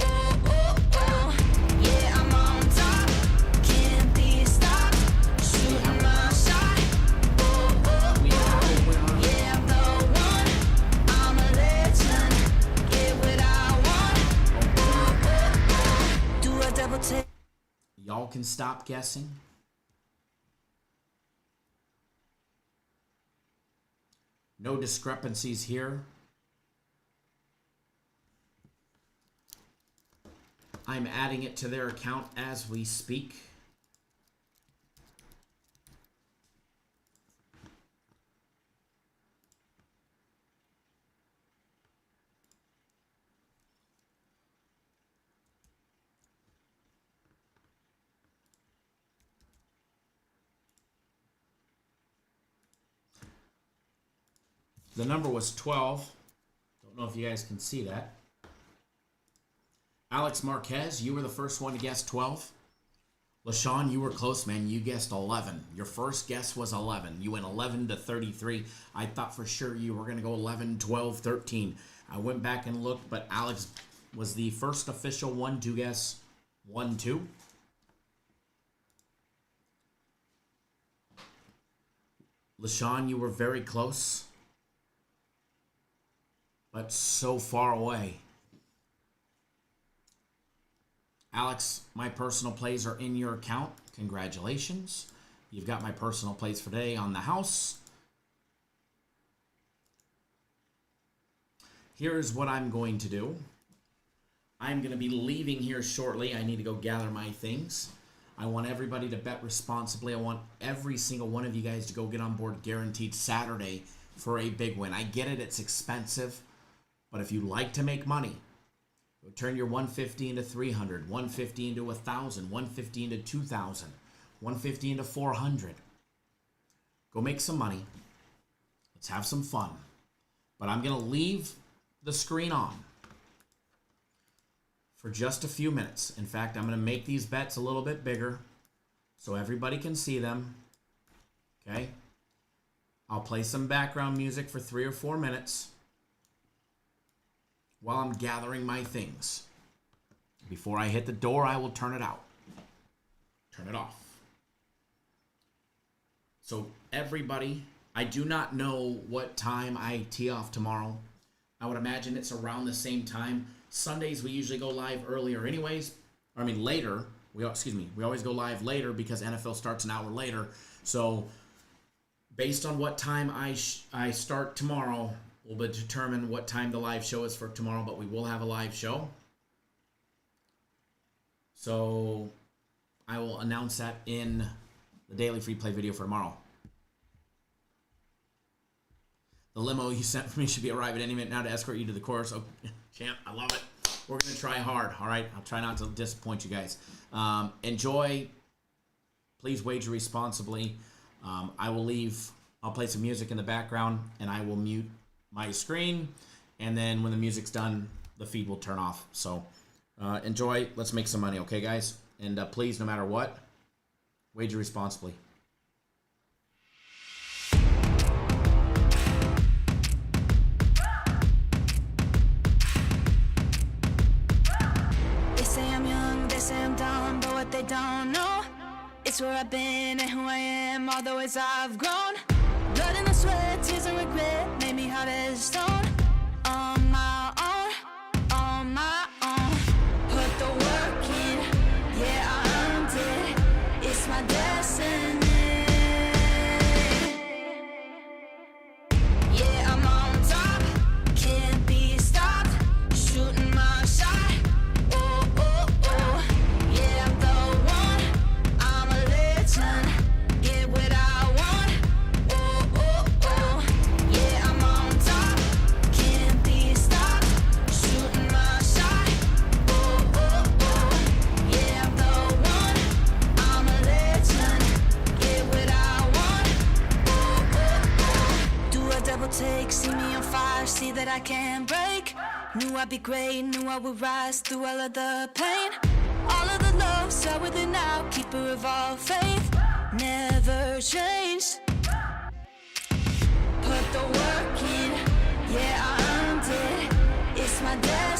Oh, oh, oh. Yeah, I'm on top, can't be stopped. Shooting my shot. Oh, oh, oh. Yeah, I'm the one. I'm a legend. Get what I want. Oh, oh, oh. Do a double take. Y'all can stop guessing. No discrepancies here. I'm adding it to their account as we speak. The number was 12. Don't know if you guys can see that. Alex Marquez, you were the first one to guess 12. LaShawn, you were close, man. You guessed 11. Your first guess was 11. You went 11 to 33. I thought for sure you were going to go 11, 12, 13. I went back and looked, but Alex was the first official one to guess 1, 2. LaShawn, you were very close, but so far away. Alex, my personal plays are in your account. Congratulations. You've got my personal plays for today on the house. Here's what I'm going to do. I'm going to be leaving here shortly. I need to go gather my things. I want everybody to bet responsibly. I want every single one of you guys to go get on board Guaranteed Saturday for a big win. I get it, it's expensive, but if you like to make money, turn your 150 into 300, 150 into 1,000, 150 into 2,000, 150 into 400. Go make some money. Let's have some fun. But I'm going to leave the screen on for just a few minutes. In fact, I'm going to make these bets a little bit bigger so everybody can see them. Okay? I'll play some background music for 3 or 4 minutes while I'm gathering my things. Before I hit the door, I will turn it out. Turn it off. So everybody, I do not know what time I tee off tomorrow. I would imagine it's around the same time. Sundays we usually go live earlier anyways. I mean later. We always go live later because NFL starts an hour later. So based on what time I start tomorrow will determine what time the live show is for tomorrow, but we will have a live show. So I will announce that in the daily free play video for tomorrow. The limo you sent for me should be arriving any minute now to escort you to the course. Oh, champ, I love it. We're going to try hard, all right? I'll try not to disappoint you guys. Enjoy. Please wager responsibly. I will leave. I'll play some music in the background, and I will mute my screen. And then when the music's done, the feed will turn off. So enjoy. Let's make some money, okay, guys? And please, no matter what, wager responsibly. They say I'm young, they say I'm dumb, but what they don't know, it's where I've been and who I am, all the ways I've grown. Blood and the sweat, tears and regret made me hard as stone. On my own, on my own. Put the work in, yeah, I earned it. It's my destiny. Yeah, I'm on top, can't be stopped. Shooting my shot. Oh, oh, oh. Yeah, I'm the one. I'm a legend. Get what I want. Oh, oh, oh. Yeah, I'm on top. Can't be stopped. Shooting my shot. Oh, oh, oh. Yeah, I'm the one. I'm a legend. Get what I want. Oh, oh, oh. Do a double take. See me on fire. See that I can't break. Knew I'd be great. Knew I would rise through all of the pain. All of the love, start with it now. Keeper of all faith. Never change. Put the work in. Yeah, I earned it. It's my destiny.